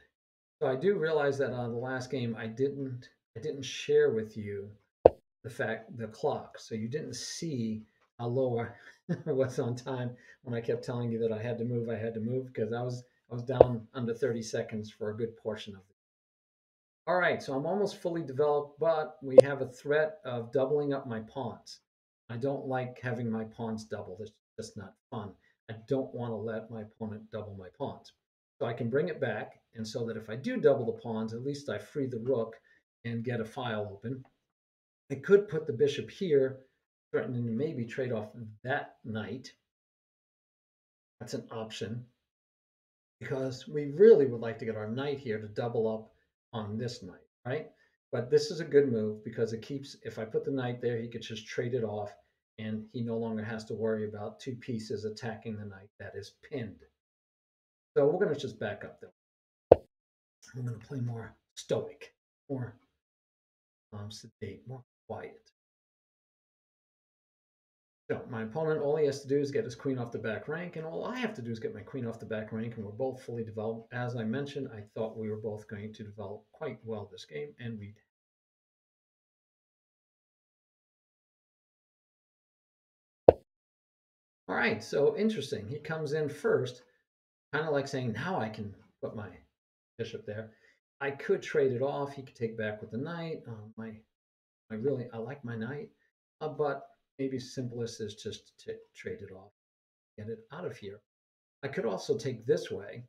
So I do realize that on the last game I didn't share with you the clock, so you didn't see how low I was on time when I kept telling you that I had to move because I was down under 30 seconds for a good portion of it. All right, so I'm almost fully developed, but we have a threat of doubling up my pawns. I don't like having my pawns doubled. It's just not fun. I don't want to let my opponent double my pawns. So I can bring it back, and so that if I do double the pawns, at least I free the rook and get a file open. I could put the bishop here, threatening to maybe trade off that knight. That's an option because we really would like to get our knight here to double up on this knight, right? But this is a good move because it keeps, if I put the knight there, he could just trade it off and he no longer has to worry about two pieces attacking the knight that is pinned. So we're going to just back up though. I'm going to play more stoic, more sedate, more quiet. So my opponent, all he has to do is get his queen off the back rank, and all I have to do is get my queen off the back rank, and we're both fully developed. As I mentioned, I thought we were both going to develop quite well this game, and we did. All right, so interesting. He comes in first, kind of like saying, now I can put my bishop there. I could trade it off. He could take back with the knight. I like my knight, but maybe simplest is just to trade it off, get it out of here. I could also take this way,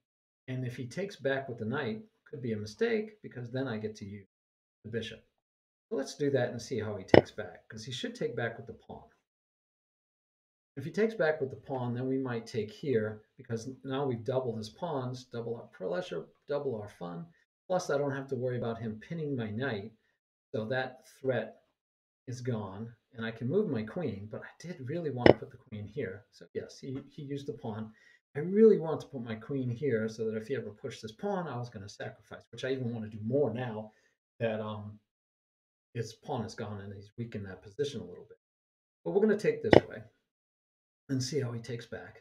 and if he takes back with the knight, could be a mistake because then I get to use the bishop. So let's do that and see how he takes back, because he should take back with the pawn. If he takes back with the pawn, then we might take here because now we've doubled his pawns, double our pressure, double our fun. Plus, I don't have to worry about him pinning my knight. So that threat is gone, and I can move my queen, but I did really want to put the queen here. So yes, he used the pawn. I really want to put my queen here so that if he ever pushed this pawn, I was going to sacrifice, which I even want to do more now that his pawn is gone and he's weakened that position a little bit. But we're going to take this way and see how he takes back.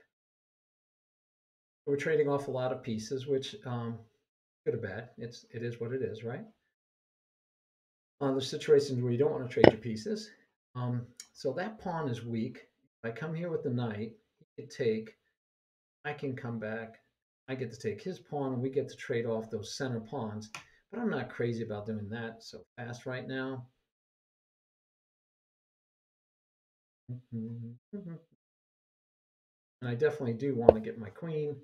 We're trading off a lot of pieces, which good or bad, it is what it is, right? There's situations where you don't want to trade your pieces. So that pawn is weak. If I come here with the knight, he could take, I can come back, I get to take his pawn, and we get to trade off those center pawns. But I'm not crazy about doing that so fast right now. And I definitely do want to get my queen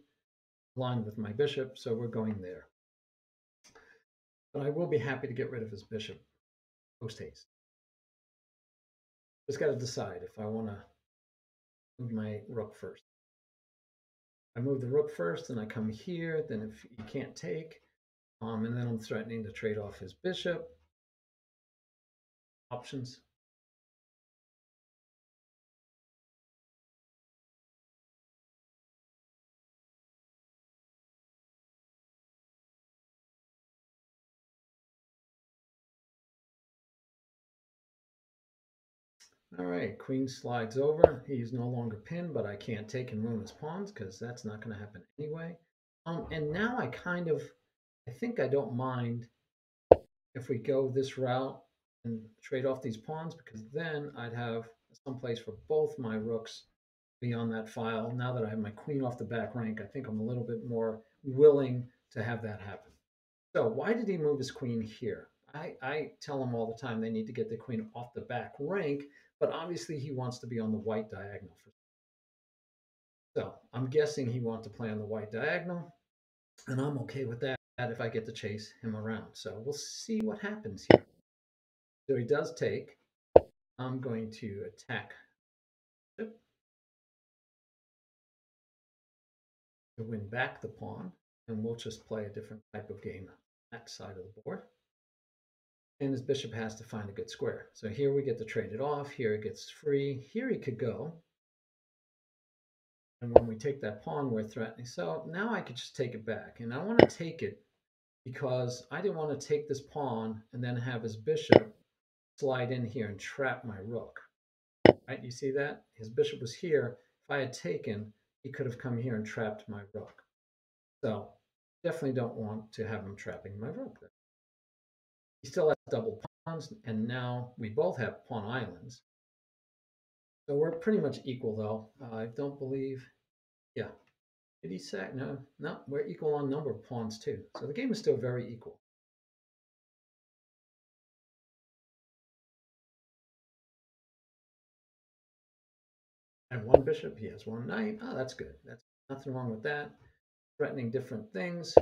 aligned with my bishop, so we're going there. But I will be happy to get rid of his bishop post haste. Just got to decide if I want to move my rook first. I move the rook first, and I come here. Then if he can't take, and then I'm threatening to trade off his bishop. Options. All right, queen slides over. He's no longer pinned, but I can't take and ruin his pawns because that's not going to happen anyway. And now I think I don't mind if we go this route and trade off these pawns because then I'd have some place for both my rooks be on that file. Now that I have my queen off the back rank, I think I'm a little bit more willing to have that happen. So why did he move his queen here? I tell him all the time they need to get the queen off the back rank, but obviously he wants to be on the white diagonal. So I'm guessing he wants to play on the white diagonal, and I'm okay with that if I get to chase him around. So we'll see what happens here. So he does take. I'm going to attack to win back the pawn, and we'll just play a different type of game on that side of the board. And his bishop has to find a good square. So here we get to trade it off. Here it gets free. Here he could go. And when we take that pawn, we're threatening. So now I could just take it back. And I want to take it because I didn't want to take this pawn and then have his bishop slide in here and trap my rook. Right? You see that? His bishop was here. If I had taken, he could have come here and trapped my rook. So definitely don't want to have him trapping my rook there. He still has double pawns, and now we both have pawn islands. So we're pretty much equal, though. I don't believe, yeah. Did he sack? No, no, we're equal on number of pawns, too. So the game is still very equal. I have one bishop, he has one knight. Oh, that's good. That's nothing wrong with that. Threatening different things.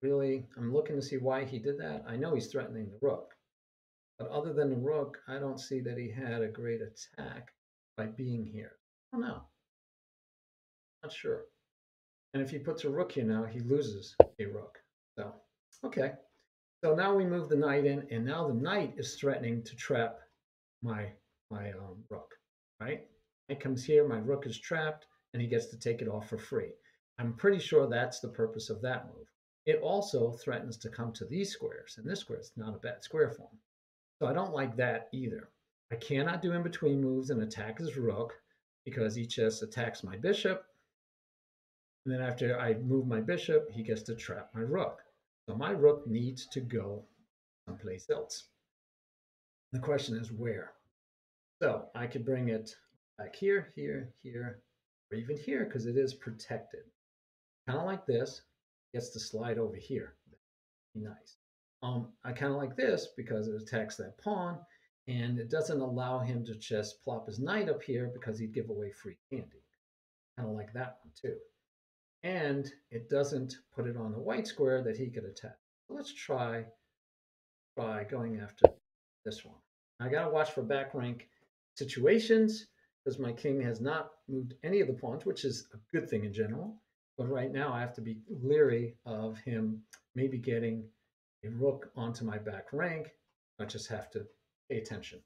Really, I'm looking to see why he did that. I know he's threatening the rook. But other than the rook, I don't see that he had a great attack by being here. I don't know. Not sure. And if he puts a rook here now, he loses a rook. So, okay. So now we move the knight in, and now the knight is threatening to trap my rook, right? Knight comes here, my rook is trapped, and he gets to take it off for free. I'm pretty sure that's the purpose of that move. It also threatens to come to these squares, and this square is not a bad square for him. So I don't like that either. I cannot do in between moves and attack his rook because he just attacks my bishop. And then after I move my bishop, he gets to trap my rook. So my rook needs to go someplace else. The question is where. So I could bring it back here, here, here, or even here because it is protected. Kind of like this, gets to slide over here. Nice. I kind of like this because it attacks that pawn, and it doesn't allow him to just plop his knight up here because he'd give away free candy. Kind of like that one too. And it doesn't put it on the white square that he could attack. So let's try going after this one. I got to watch for back rank situations because my king has not moved any of the pawns, which is a good thing in general. But right now I have to be leery of him maybe getting a rook onto my back rank. I just have to pay attention.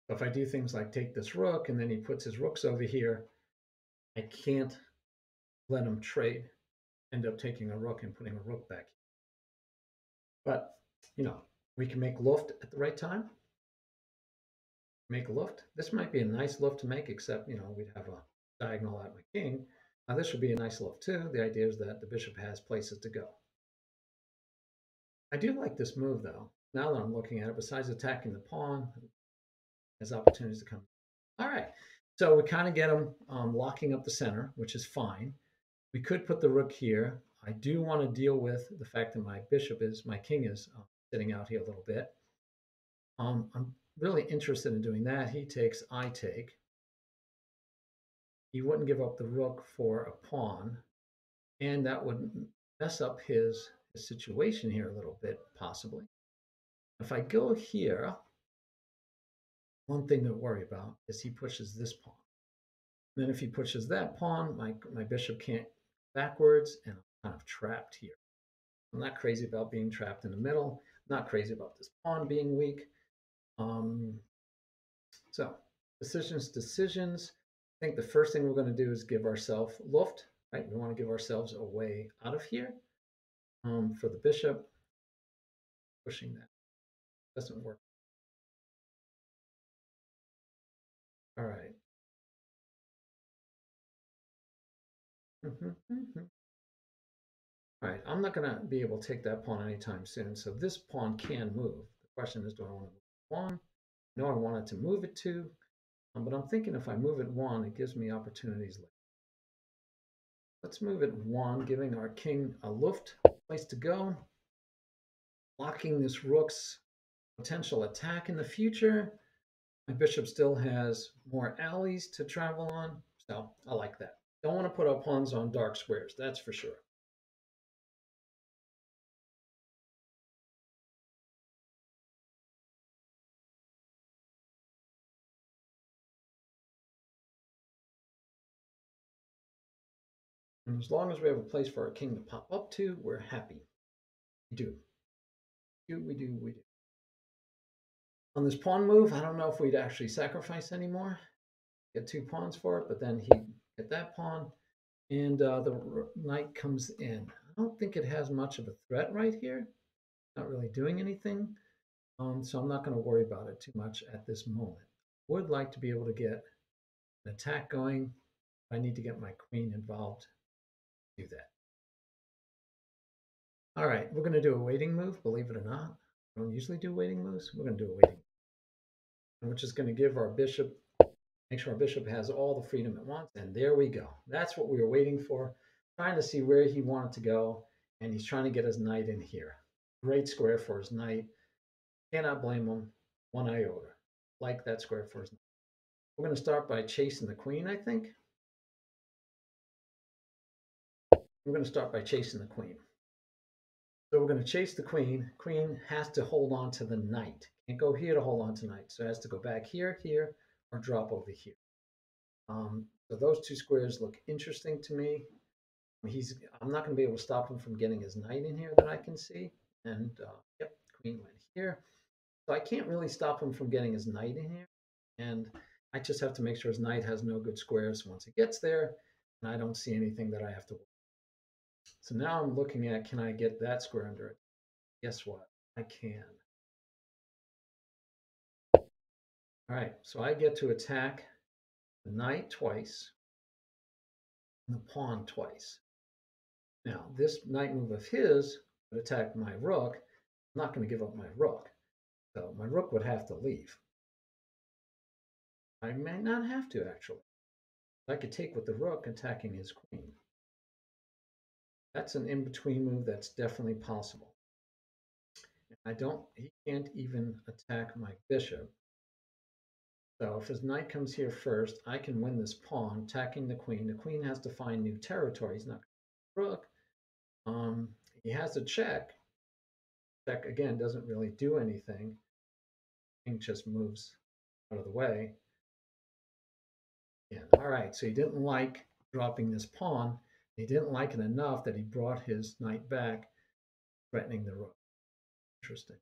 So if I do things like take this rook and then he puts his rooks over here, I can't let him trade, end up taking a rook and putting a rook back. But, we can make luft at the right time. Make a luft. This might be a nice luft to make, except, we'd have a diagonal at my king. Now this would be a nice luft too. The idea is that the bishop has places to go. I do like this move though. Now that I'm looking at it, besides attacking the pawn, has opportunities to come. All right, so we kind of get him locking up the center, which is fine. We could put the rook here. I do want to deal with the fact that my king is sitting out here a little bit. I'm really interested in doing that. He takes, I take. He wouldn't give up the rook for a pawn, and that would mess up his situation here a little bit, possibly. If I go here, one thing to worry about is he pushes this pawn. Then if he pushes that pawn, my bishop can't backwards, and I'm kind of trapped here. I'm not crazy about being trapped in the middle. I'm not crazy about this pawn being weak. So decisions. I think the first thing we're going to do is give ourselves luft, right? We want to give ourselves a way out of here. For the bishop, pushing that doesn't work. All right. All right, I'm not going to be able to take that pawn anytime soon, so this pawn can move. The question is, do I want to move one? No, I wanted to move it two, but I'm thinking if I move it one, it gives me opportunities later. Let's move it one, giving our king a luft, place to go, blocking this rook's potential attack in the future. My bishop still has more alleys to travel on, so I like that. Don't want to put our pawns on dark squares, that's for sure. And as long as we have a place for our king to pop up to, we're happy. We do. We do. On this pawn move, I don't know if we'd actually sacrifice anymore. Get two pawns for it, but then he'd get that pawn, and the knight comes in. I don't think it has much of a threat right here. Not really doing anything, so I'm not going to worry about it too much at this moment. Would like to be able to get an attack going. I need to get my queen involved. Do that. All right, we're going to do a waiting move, believe it or not. I don't usually do waiting moves. We're going to do a waiting, which is going to give our bishop, make sure our bishop has all the freedom it wants. And there we go. That's what we were waiting for, trying to see where he wanted to go. And he's trying to get his knight in here. Great square for his knight. Cannot blame him one iota. Like that square for his knight. We're going to start by chasing the queen, I think. We're going to start by chasing the queen. So we're going to chase the queen. Queen has to hold on to the knight. Can't go here to hold on to knight. So it has to go back here, here, or drop over here. So those two squares look interesting to me. I'm not going to be able to stop him from getting his knight in here that I can see. And yep, queen went here. So I can't really stop him from getting his knight in here. And I just have to make sure his knight has no good squares once he gets there. And I don't see anything that I have to worry. So now I'm looking at, can I get that square under it? Guess what? I can. All right, so I get to attack the knight twice and the pawn twice. Now, this knight move of his would attack my rook. I'm not going to give up my rook. So my rook would have to leave. I may not have to, actually. I could take with the rook attacking his queen. That's an in-between move that's definitely possible. He can't even attack my bishop. So if his knight comes here first, I can win this pawn, attacking the queen. The queen has to find new territory. He's not rook. He has a check. Check, again, doesn't really do anything. King just moves out of the way. Yeah. All right. So he didn't like dropping this pawn. He didn't like it enough that he brought his knight back, threatening the rook. Interesting.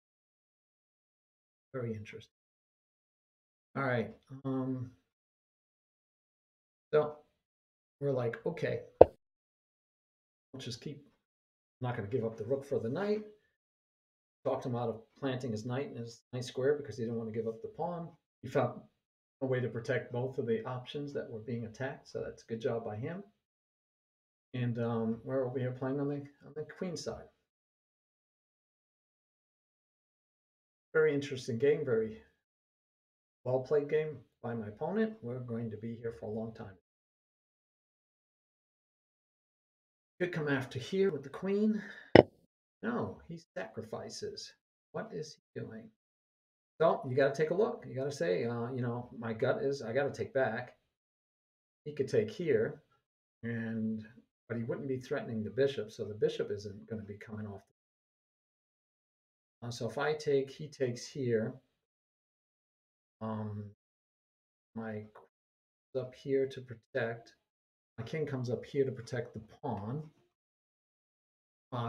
Very interesting. All right. So we're like, okay, we'll just keep. I'm not going to give up the rook for the knight. Talked him out of planting his knight in his knight square because he didn't want to give up the pawn. He found a way to protect both of the options that were being attacked. So that's a good job by him. And we're over here playing on the queen side. Very interesting game. Very well played game by my opponent. We're going to be here for a long time. Could come after here with the queen. No, he sacrifices. What is he doing? So you got to take a look. You got to say, my gut is I got to take back. He could take here, but he wouldn't be threatening the bishop, so the bishop isn't going to be coming off. So if I take, he takes here. My up here to protect. My king comes up here to protect the pawn.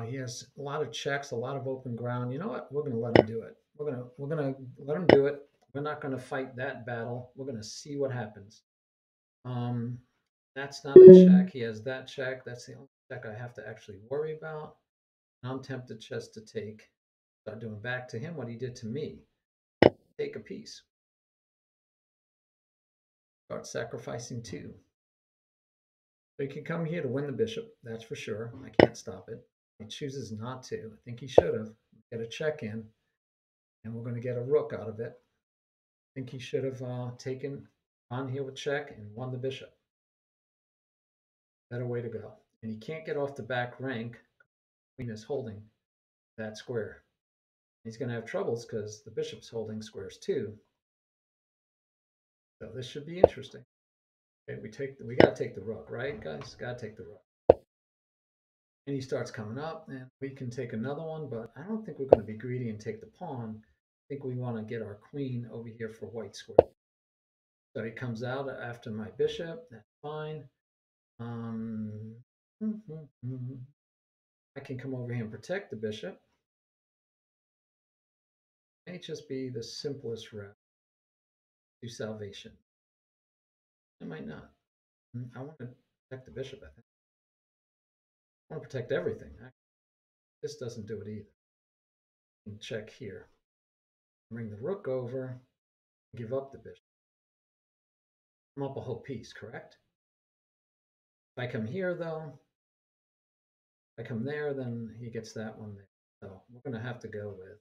He has a lot of checks, a lot of open ground. You know what? We're going to let him do it. We're gonna let him do it. We're not going to fight that battle. We're going to see what happens. Um, that's not a check. He has that check. That's the only check I have to actually worry about. And I'm tempted just to start doing back to him what he did to me. Take a piece. Start sacrificing two. So he can come here to win the bishop. That's for sure. I can't stop it. He chooses not to. I think he should have. Get a check in, and we're going to get a rook out of it. I think he should have taken on here with check and won the bishop. Better way to go. And he can't get off the back rank. Queen is holding that square. He's going to have troubles because the bishop's holding squares too. So this should be interesting. Okay, we got to take the rook, right, guys? Got to take the rook. And he starts coming up, and we can take another one, but I don't think we're going to be greedy and take the pawn. I think we want to get our queen over here for white square. So he comes out after my bishop. That's fine. I can come over here and protect the bishop. May just be the simplest route to salvation. It might not. I want to protect the bishop, I think. I want to protect everything. This doesn't do it either. And check here. Bring the rook over. Give up the bishop. I'm up a whole piece, correct? If I come here, though, if I come there, then he gets that one there. So we're going to have to go with.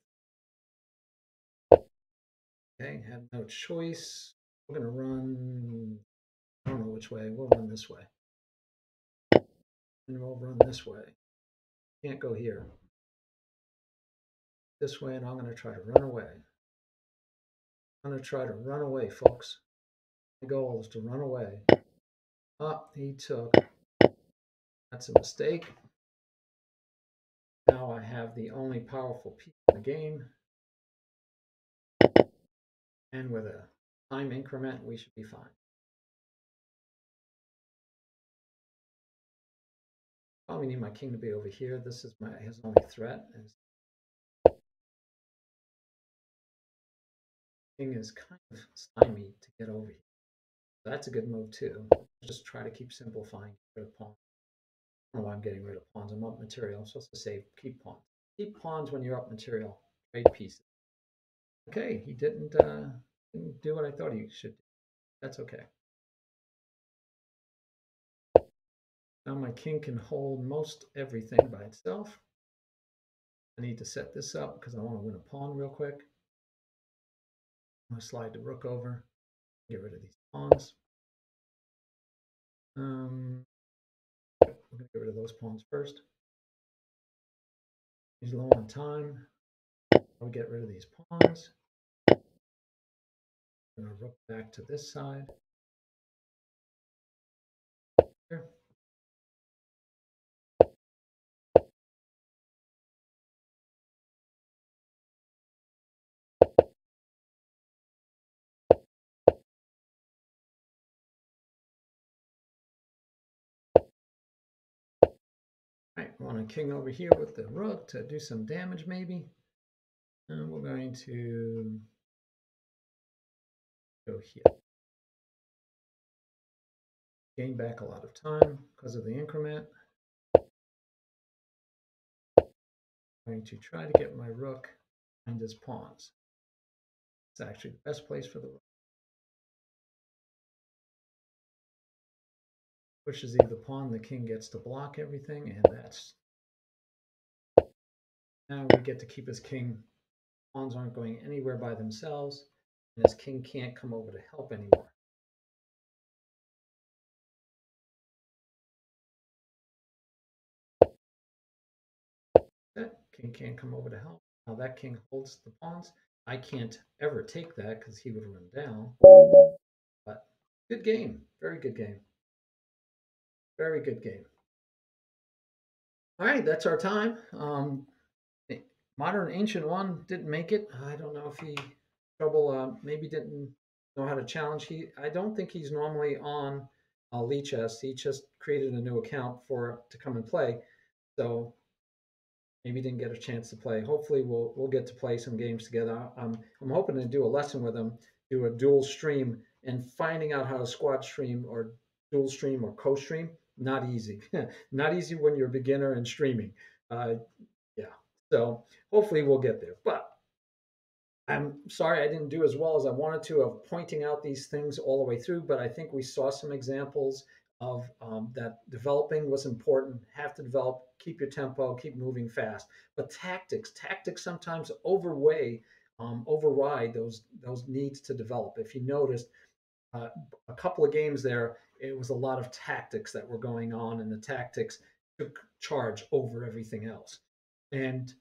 Okay, have no choice. We're going to run. I don't know which way. We'll run this way. And we'll run this way. Can't go here. This way, and I'm going to try to run away. I'm going to try to run away, folks. My goal is to run away. He took. That's a mistake. Now I have the only powerful piece in the game. And with a time increment, we should be fine. Probably need my king to be over here. This is his only threat. King is kind of stymied to get over here. That's a good move too. Just try to keep simplifying. Get rid of pawns. I don't know why I'm getting rid of pawns. I'm up material. I'm supposed to say keep pawns. Keep pawns when you're up material. Trade pieces. Okay, he didn't do what I thought he should do. That's okay. Now my king can hold most everything by itself. I need to set this up because I want to win a pawn real quick. I'm going to slide the rook over. Get rid of these pawns. We're going to get rid of those pawns first. He's low on time. I'll get rid of these pawns. I'm going to rook back to this side. Here. Right, I want a king over here with the rook to do some damage maybe. And we're going to go here. Gain back a lot of time because of the increment. I'm going to try to get my rook behind his pawns. It's actually the best place for the rook. Pushes either pawn, the king gets to block everything, and that's... Now we get to keep his king. Pawns aren't going anywhere by themselves, and his king can't come over to help anymore. That king can't come over to help. Now that king holds the pawns. I can't ever take that because he would run down. But good game. Very good game. Very good game. All right, that's our time. Modern Ancient One didn't make it. I don't know if he maybe didn't know how to challenge. I don't think he's normally on Lichess. He just created a new account to come and play. So maybe didn't get a chance to play. Hopefully we'll get to play some games together. I'm hoping to do a lesson with him, do a dual stream, and finding out how to squad stream or dual stream or co-stream. Not easy. Not easy when you're a beginner and streaming. Uh, yeah. So hopefully we'll get there. But I'm sorry I didn't do as well as I wanted to of pointing out these things all the way through, but I think we saw some examples of that developing was important. Have to develop, keep your tempo, keep moving fast. But tactics sometimes override those needs to develop. If you noticed, uh, a couple of games there, it was a lot of tactics that were going on, and the tactics took charge over everything else. And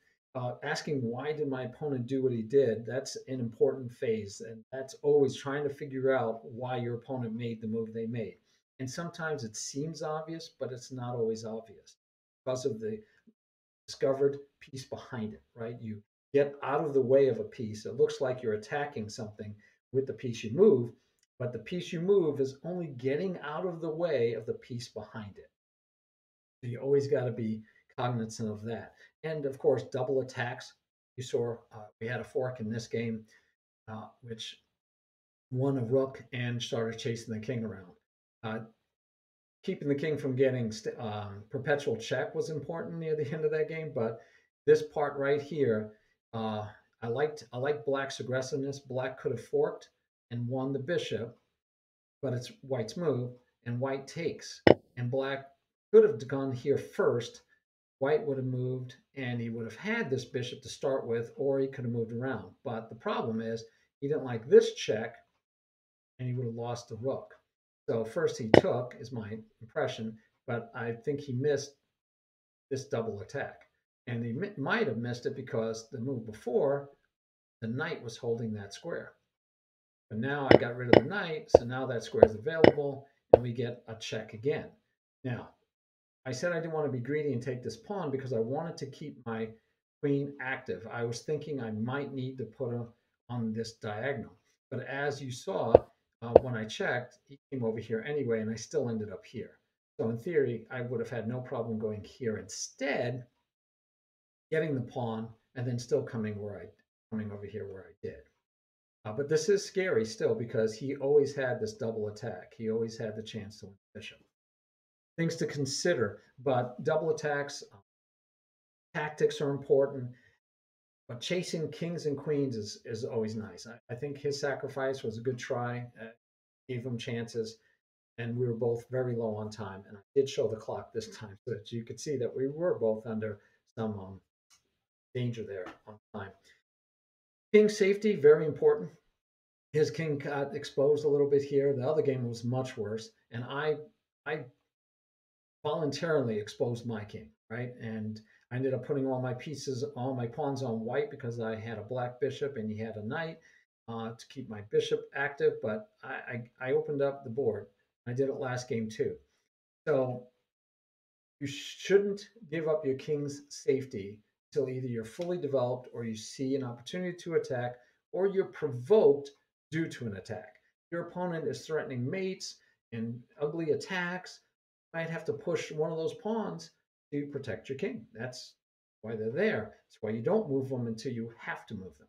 asking why did my opponent do what he did, that's an important phase. And that's always trying to figure out why your opponent made the move they made. And sometimes it seems obvious, but it's not always obvious because of the discovered piece behind it, right? You get out of the way of a piece. It looks like you're attacking something with the piece you move, but the piece you move is only getting out of the way of the piece behind it. So you always got to be cognizant of that. And of course, double attacks. You saw we had a fork in this game, which won a rook and started chasing the king around. Uh, Keeping the king from getting perpetual check was important near the end of that game. But this part right here, I like Black's aggressiveness. Black could have forked and won the bishop, but it's White's move, and White takes. And Black could have gone here first. White would have moved, and he would have had this bishop to start with, or he could have moved around. But the problem is he didn't like this check, and he would have lost the rook. So first he took, is my impression, but I think he missed this double attack. And he might have missed it because the move before, the knight was holding that square. But now I got rid of the knight, so now that square is available, and we get a check again. Now, I said I didn't want to be greedy and take this pawn because I wanted to keep my queen active. I was thinking I might need to put her on this diagonal. But as you saw, when I checked, he came over here anyway, and I still ended up here. So in theory, I would have had no problem going here instead, getting the pawn, and then still coming over here where I did. But this is scary still because he always had this double attack. He always had the chance to win the bishop. Things to consider, but double attacks, tactics are important, but chasing kings and queens is always nice. I think his sacrifice was a good try, gave him chances, and we were both very low on time. And I did show the clock this time so that you could see that we were both under some danger there on time. King safety, very important. His king got exposed a little bit here. The other game was much worse, and I voluntarily exposed my king, right? And I ended up putting all my pawns on white because I had a black bishop and he had a knight to keep my bishop active. But I opened up the board. I did it last game too. So you shouldn't give up your king's safety until either you're fully developed or you see an opportunity to attack or you're provoked due to an attack. Your opponent is threatening mates and ugly attacks. You might have to push one of those pawns to protect your king. That's why they're there. That's why you don't move them until you have to move them.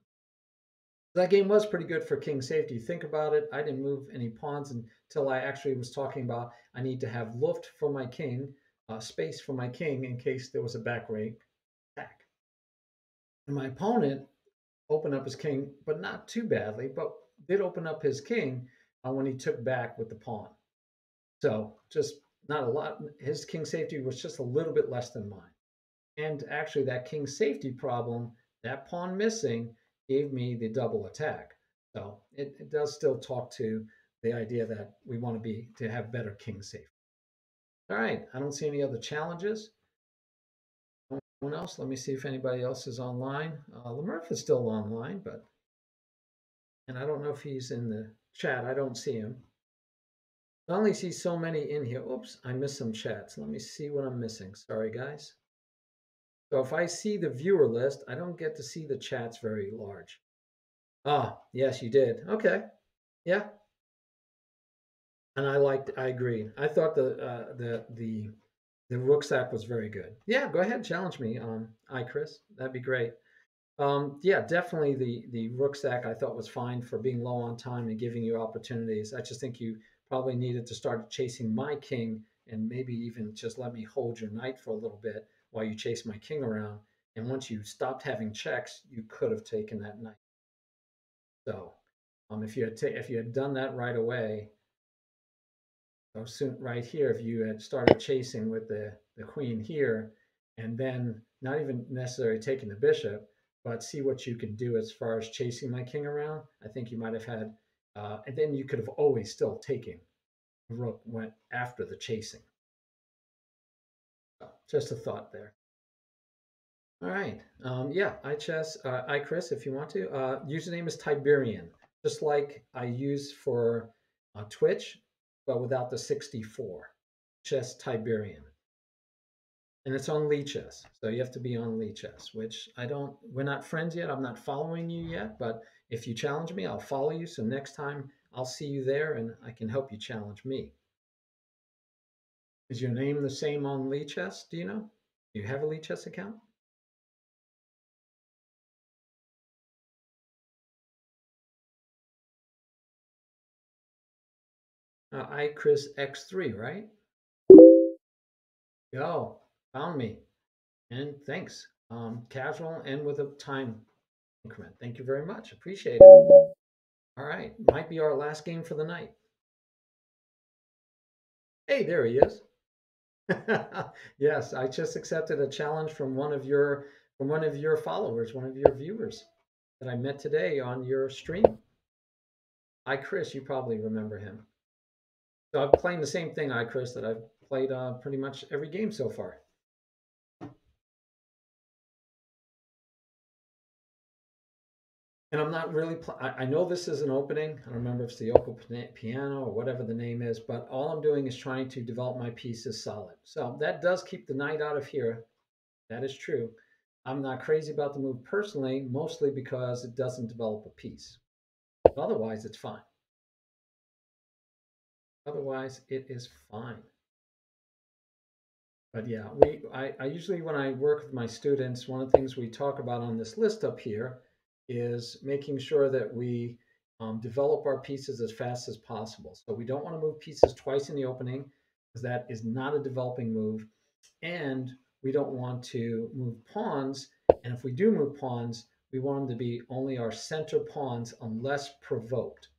That game was pretty good for king safety. Think about it. I didn't move any pawns until I actually was talking about I need to have luft for my king, space for my king in case there was a back rank attack. And my opponent opened up his king, but not too badly, but did open up his king when he took back with the pawn. So just not a lot. His king safety was just a little bit less than mine. And actually, that king safety problem, that pawn missing, gave me the double attack. So it does still talk to the idea that we want to have better king safety. All right, I don't see any other challenges. Anyone else? Let me see if anybody else is online. Lemurf is still online, and I don't know if he's in the chat. I don't see him. I only see so many in here. Oops, I missed some chats. Let me see what I'm missing. Sorry, guys. So if I see the viewer list, I don't get to see the chats very large. Ah, yes, you did. Okay. Yeah. And I agreed. I thought the rucksack was very good. Yeah, go ahead, challenge me, Chris. That'd be great. Yeah, definitely the rucksack I thought was fine for being low on time and giving you opportunities. I just think you probably needed to start chasing my king and maybe even just let me hold your knight for a little bit while you chase my king around. And once you stopped having checks, you could have taken that knight. So, if you had done that right away, so soon right here, if you had started chasing with the queen here, and then not even necessarily taking the bishop, but see what you can do as far as chasing my king around, I think you might have had, and then you could have always still taken the rook went after the chasing. So just a thought there. All right. Yeah, Chris, if you want to. Username is Tiberian, just like I use for Twitch, but without the 64. Chess Tiberian. And it's on Lichess. So you have to be on Lichess, which we're not friends yet. I'm not following you yet, but if you challenge me, I'll follow you. So next time I'll see you there and I can help you challenge me. Is your name the same on Lichess? Do you know? Do you have a Lichess account? Chris X3, right? Yo, found me. And thanks. Casual and with a time increment. Thank you very much. Appreciate it. All right. Might be our last game for the night. Hey, there he is. Yes, I just accepted a challenge from one of your followers, one of your viewers that I met today on your stream. Hi, Chris. You probably remember him. So I'm playing the same thing, Chris, that I've played pretty much every game so far. And I'm not really, I know this is an opening. I don't remember if it's the Yoko Piano or whatever the name is, but all I'm doing is trying to develop my pieces solid. So that does keep the knight out of here. That is true. I'm not crazy about the move personally, mostly because it doesn't develop a piece. But otherwise, it's fine. Otherwise, it is fine. But yeah, I usually, when I work with my students, one of the things we talk about on this list up here is making sure that we develop our pieces as fast as possible. So we don't want to move pieces twice in the opening because that is not a developing move. And we don't want to move pawns. And if we do move pawns, we want them to be only our center pawns unless provoked.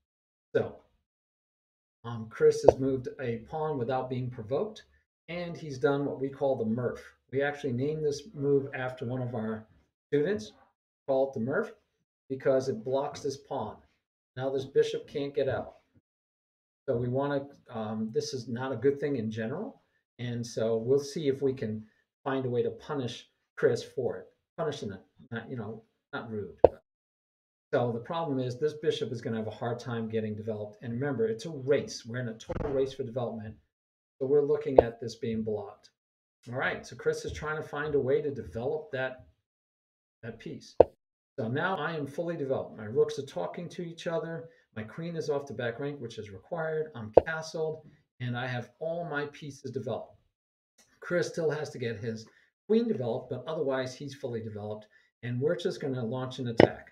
So Chris has moved a pawn without being provoked, and he's done what we call the Murph. We actually named this move after one of our students, call it the Murph, because it blocks this pawn. Now this bishop can't get out. So we want to, this is not a good thing in general, and so we'll see if we can find a way to punish Chris for it. Punishing it, not rude. So the problem is this bishop is going to have a hard time getting developed. And remember, it's a race. We're in a total race for development. So we're looking at this being blocked. All right, so Chris is trying to find a way to develop that piece. So now I am fully developed. My rooks are talking to each other. My queen is off the back rank, which is required. I'm castled, and I have all my pieces developed. Chris still has to get his queen developed, but otherwise he's fully developed. And we're just going to launch an attack.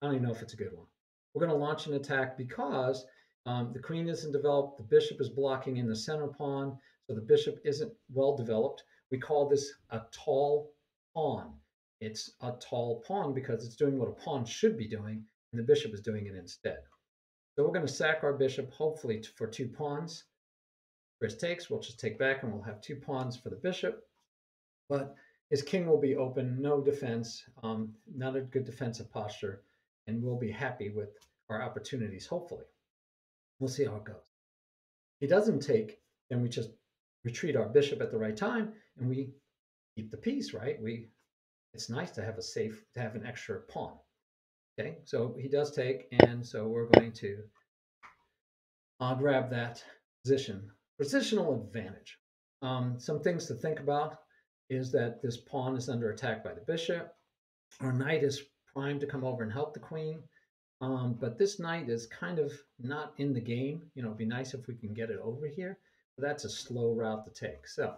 I don't even know if it's a good one. We're going to launch an attack because the queen isn't developed. The bishop is blocking in the center pawn. So the bishop isn't well developed. We call this a tall pawn. It's a tall pawn because it's doing what a pawn should be doing, and the bishop is doing it instead. So we're going to sack our bishop, hopefully for 2 pawns. Chris takes, we'll just take back, and we'll have 2 pawns for the bishop. But his king will be open, no defense, not a good defensive posture, and we'll be happy with our opportunities, hopefully. We'll see how it goes. He doesn't take, then we just retreat our bishop at the right time, and we keep the peace, right? It's nice to have an extra pawn. Okay, so he does take, and so we're going to grab that position. Positional advantage. Some things to think about is that this pawn is under attack by the bishop. Our knight is primed to come over and help the queen. But this knight is kind of not in the game. It'd be nice if we can get it over here, but that's a slow route to take. So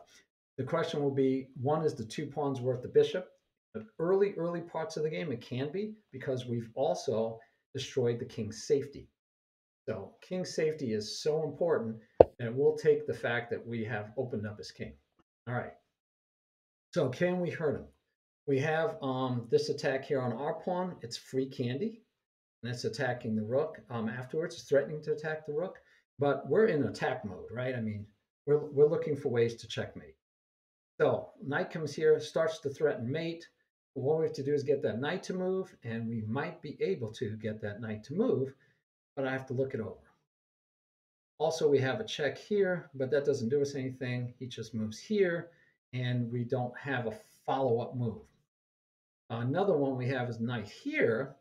the question will be, one, is the 2 pawns worth the bishop? But early parts of the game, it can be, because we've also destroyed the king's safety. So king's safety is so important that we'll take the fact that we have opened up his king. All right. So can we hurt him? We have this attack here on our pawn. It's free candy. And it's attacking the rook afterwards. It's threatening to attack the rook. But we're in attack mode, right? I mean, we're looking for ways to checkmate. So knight comes here, starts to threaten mate. What we have to do is get that knight to move, and we might be able to get that knight to move, but I have to look it over. Also, we have a check here, but that doesn't do us anything. He just moves here, and we don't have a follow-up move. Another one we have is knight here,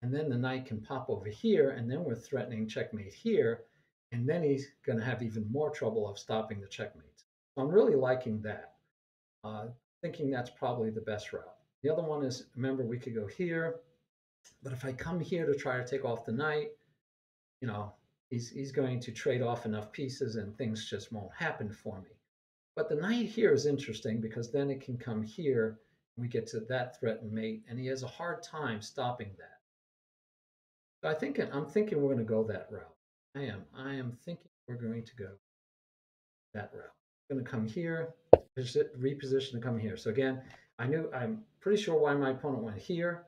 and then the knight can pop over here, and then we're threatening checkmate here, and then he's going to have even more trouble of stopping the checkmate. So I'm really liking that, thinking that's probably the best route. The other one is, remember, we could go here, but if I come here to try to take off the knight, he's going to trade off enough pieces and things just won't happen for me. But the knight here is interesting because then it can come here, and we get to that threatened mate, and he has a hard time stopping that. So I'm thinking we're going to go that route. I am thinking we're going to go that route. I'm going to come here, reposition to come here. So again, I'm pretty sure why my opponent went here,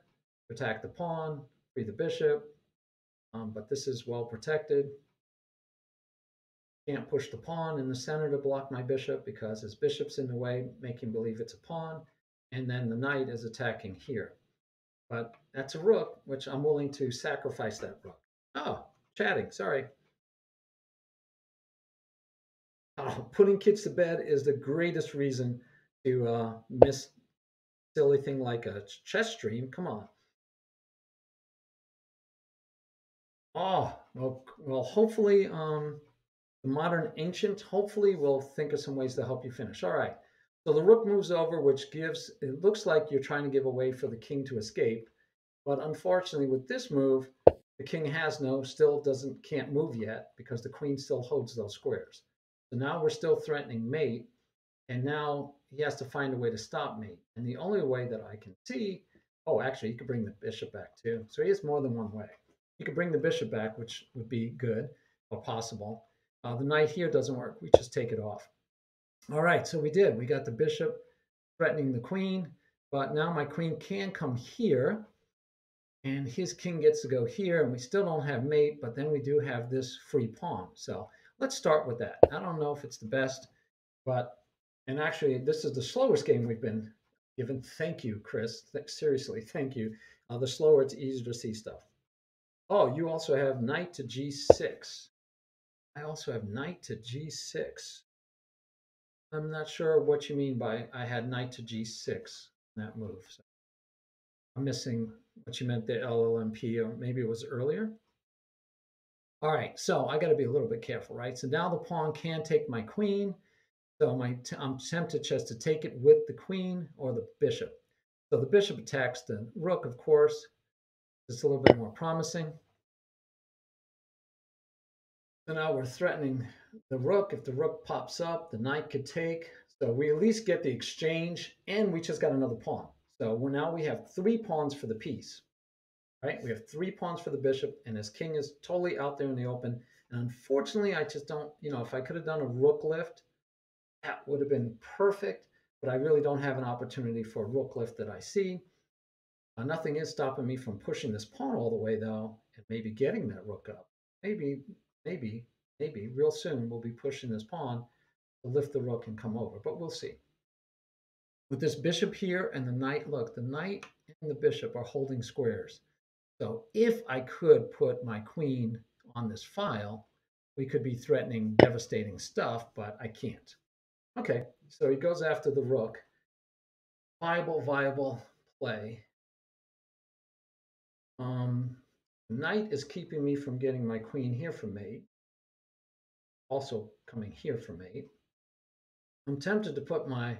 attack the pawn, free the bishop, but this is well protected. Can't push the pawn in the center to block my bishop because his bishop's in the way, making believe it's a pawn, and then the knight is attacking here. But that's a rook, which I'm willing to sacrifice that rook. Oh, chatting, sorry. Oh, putting kids to bed is the greatest reason to miss silly thing like a chess stream. Come on. Oh, well, hopefully the modern ancient, hopefully will think of some ways to help you finish. All right. So the rook moves over, which gives, it looks like you're trying to give a way for the king to escape. But unfortunately, with this move, the king can't move yet because the queen still holds those squares. So now we're still threatening mate, and now he has to find a way to stop mate. And the only way that I can see, oh, actually, he could bring the bishop back too. So he has more than one way. He could bring the bishop back, which would be good or possible. The knight here doesn't work. We just take it off. All right, so we did. We got the bishop threatening the queen, but now my queen can come here, and his king gets to go here, and we still don't have mate, but then we do have this free pawn. So let's start with that. I don't know if it's the best, and actually, this is the slowest game we've been given. Thank you, Chris. Seriously, thank you. The slower, it's easier to see stuff. Oh, you also have knight to g6. I also have knight to g6. I'm not sure what you mean by I had knight to g6 in that move. So I'm missing what you meant there, LLMP, or maybe it was earlier. All right, so I got to be a little bit careful, right? So now the pawn can take my queen. So I'm tempted just to take it with the queen or the bishop. So the bishop attacks the rook, of course. It's a little bit more promising. So now we're threatening the rook. If the rook pops up, the knight could take. So we at least get the exchange, and we just got another pawn. So now we have 3 pawns for the piece, right? We have 3 pawns for the bishop, and his king is totally out there in the open. And unfortunately, I just don't, if I could have done a rook lift, that would have been perfect, but I really don't have an opportunity for a rook lift that I see. Nothing is stopping me from pushing this pawn all the way, though, and maybe getting that rook up. Maybe, maybe, maybe real soon we'll be pushing this pawn to lift the rook and come over, but we'll see. With this bishop here and the knight, look, the knight and the bishop are holding squares. So if I could put my queen on this file, we could be threatening devastating stuff, but I can't. Okay, so he goes after the rook. Viable play. Knight is keeping me from getting my queen here for mate. Also coming here for mate. I'm tempted to put my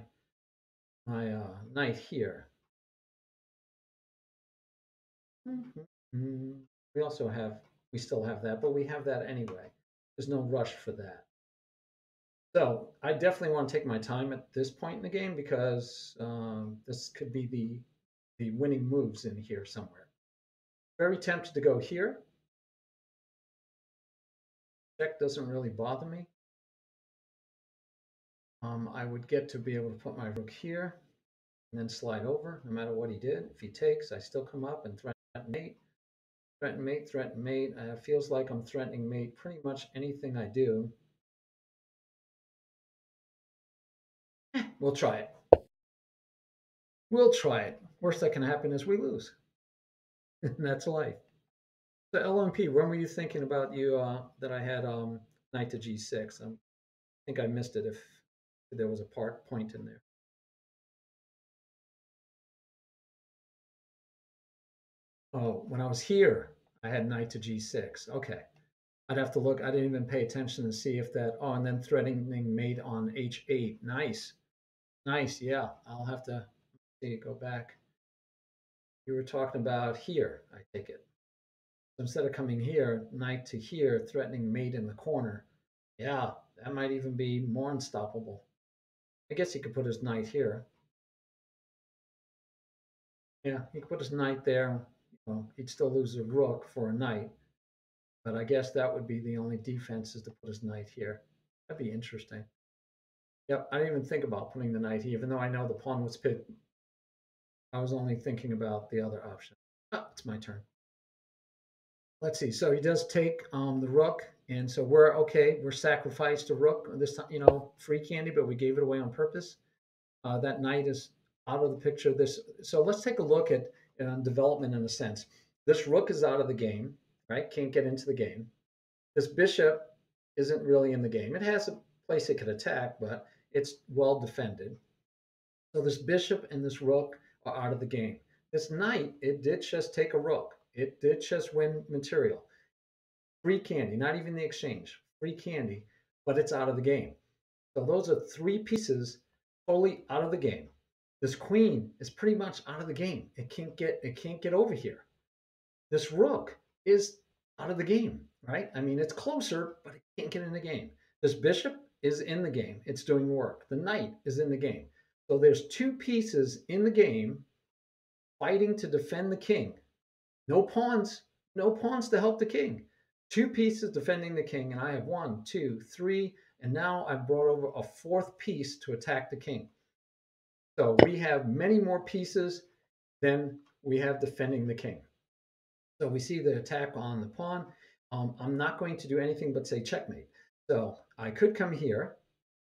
knight here. We still have that, but we have that anyway. There's no rush for that. So I definitely want to take my time at this point in the game because this could be the winning moves in here somewhere. Very tempted to go here. Check doesn't really bother me. I would get to be able to put my rook here and then slide over no matter what he did. If he takes, I still come up and threaten mate. Threaten mate, threaten mate. It feels like I'm threatening mate pretty much anything I do. We'll try it. We'll try it. Worst that can happen is we lose. And that's life. So LMP, when were you thinking about that I had knight to g6? I think I missed it if there was a point in there. Oh, when I was here, I had knight to g6. Okay. I'd have to look. I didn't even pay attention to see if that. Oh, and then threatening mate on h8. Nice. Nice. Yeah. I'll have to see. Go back. You were talking about here, I take it. So instead of coming here, knight to here, threatening mate in the corner. Yeah, that might even be more unstoppable. I guess he could put his knight here. Yeah, he could put his knight there. Well, he'd still lose a rook for a knight. But I guess that would be the only defense is to put his knight here. That'd be interesting. Yep, I didn't even think about putting the knight here, even though I know the pawn was pit. I was only thinking about the other option. Oh, it's my turn. Let's see. So he does take the rook, and so we're okay. We're sacrificed a rook this time, free candy, but we gave it away on purpose. That knight is out of the picture. So let's take a look at development in a sense. This rook is out of the game, right? Can't get into the game. This bishop isn't really in the game. It has a place it could attack, but it's well defended. So this bishop and this rook are out of the game. This knight, it did just take a rook. It did just win material. Free candy, not even the exchange. Free candy, but it's out of the game. So those are 3 pieces totally out of the game. This queen is pretty much out of the game. It can't get over here. This rook is out of the game, right? I mean, it's closer, but it can't get in the game. This bishop is in the game. It's doing work. The knight is in the game. So there's 2 pieces in the game fighting to defend the king. No pawns to help the king. 2 pieces defending the king, and I have 1, 2, 3, and now I've brought over a 4th piece to attack the king. So we have many more pieces than we have defending the king. So we see the attack on the pawn. I'm not going to do anything but say checkmate. So I could come here,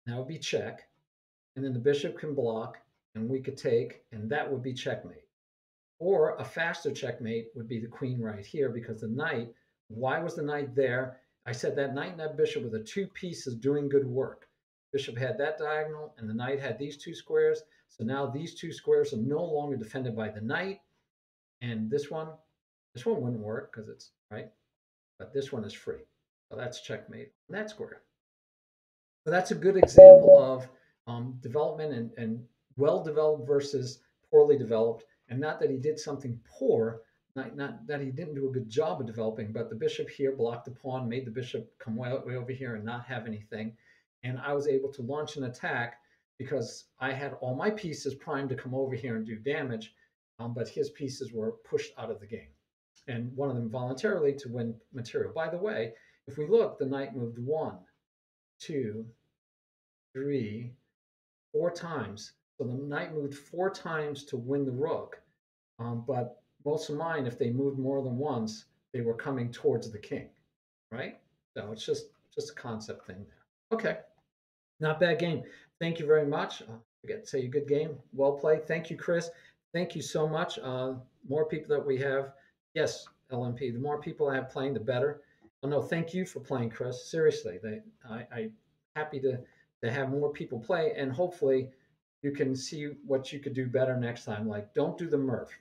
that would be check, and then the bishop can block, and we could take, and that would be checkmate. Or a faster checkmate would be the queen right here, because the knight, why was the knight there? I said that knight and that bishop were the 2 pieces doing good work. Bishop had that diagonal, and the knight had these 2 squares. So now these 2 squares are no longer defended by the knight, and this one wouldn't work because it's right, but this one is free. So that's checkmate on that square. So that's a good example of development and well-developed versus poorly developed. And not that he did something poor, not that he didn't do a good job of developing, but the bishop here blocked the pawn, made the bishop come way over here and not have anything. And I was able to launch an attack because I had all my pieces primed to come over here and do damage, but his pieces were pushed out of the game. And one of them voluntarily to win material. By the way, if we look, the knight moved 1, 2, 3, 4 times. So the knight moved 4 times to win the rook. But most of mine, if they moved more than once, they were coming towards the king, right? So it's just a concept thing there. Okay, not bad game. Thank you very much. Forget to say a good game. Well played. Thank you, Chris. Thank you so much. More people that we have. Yes, LMP. The more people I have playing, the better. Oh, no, thank you for playing, Chris. Seriously, I happy to have more people play, and hopefully you can see what you could do better next time. Like, don't do the Murph.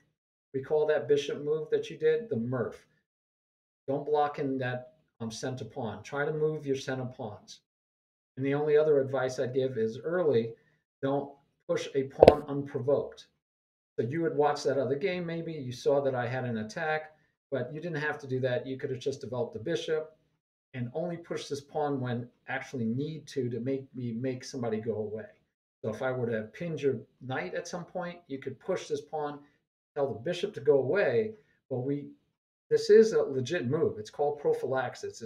Recall that bishop move that you did, the Murph. Don't block in that center pawn. Try to move your center pawns. And the only other advice I'd give is early, don't push a pawn unprovoked. So you would watch that other game, maybe you saw that I had an attack, but you didn't have to do that. You could have just developed the bishop and only push this pawn when actually need to make somebody go away. So if I were to have pinned your knight at some point, you could push this pawn, tell the bishop to go away. Well, this is a legit move. It's called prophylaxis.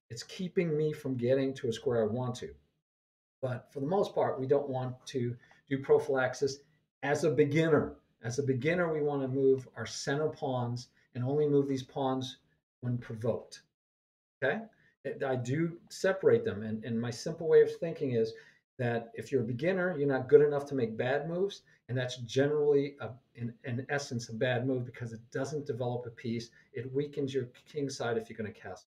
It's keeping me from getting to a square I want to. But for the most part, we don't want to do prophylaxis as a beginner. As a beginner, we want to move our center pawns and only move these pawns when provoked. Okay? I do separate them. And my simple way of thinking is that if you're a beginner, you're not good enough to make bad moves. And that's generally, in essence, a bad move because it doesn't develop a piece. It weakens your king side if you're going to castle.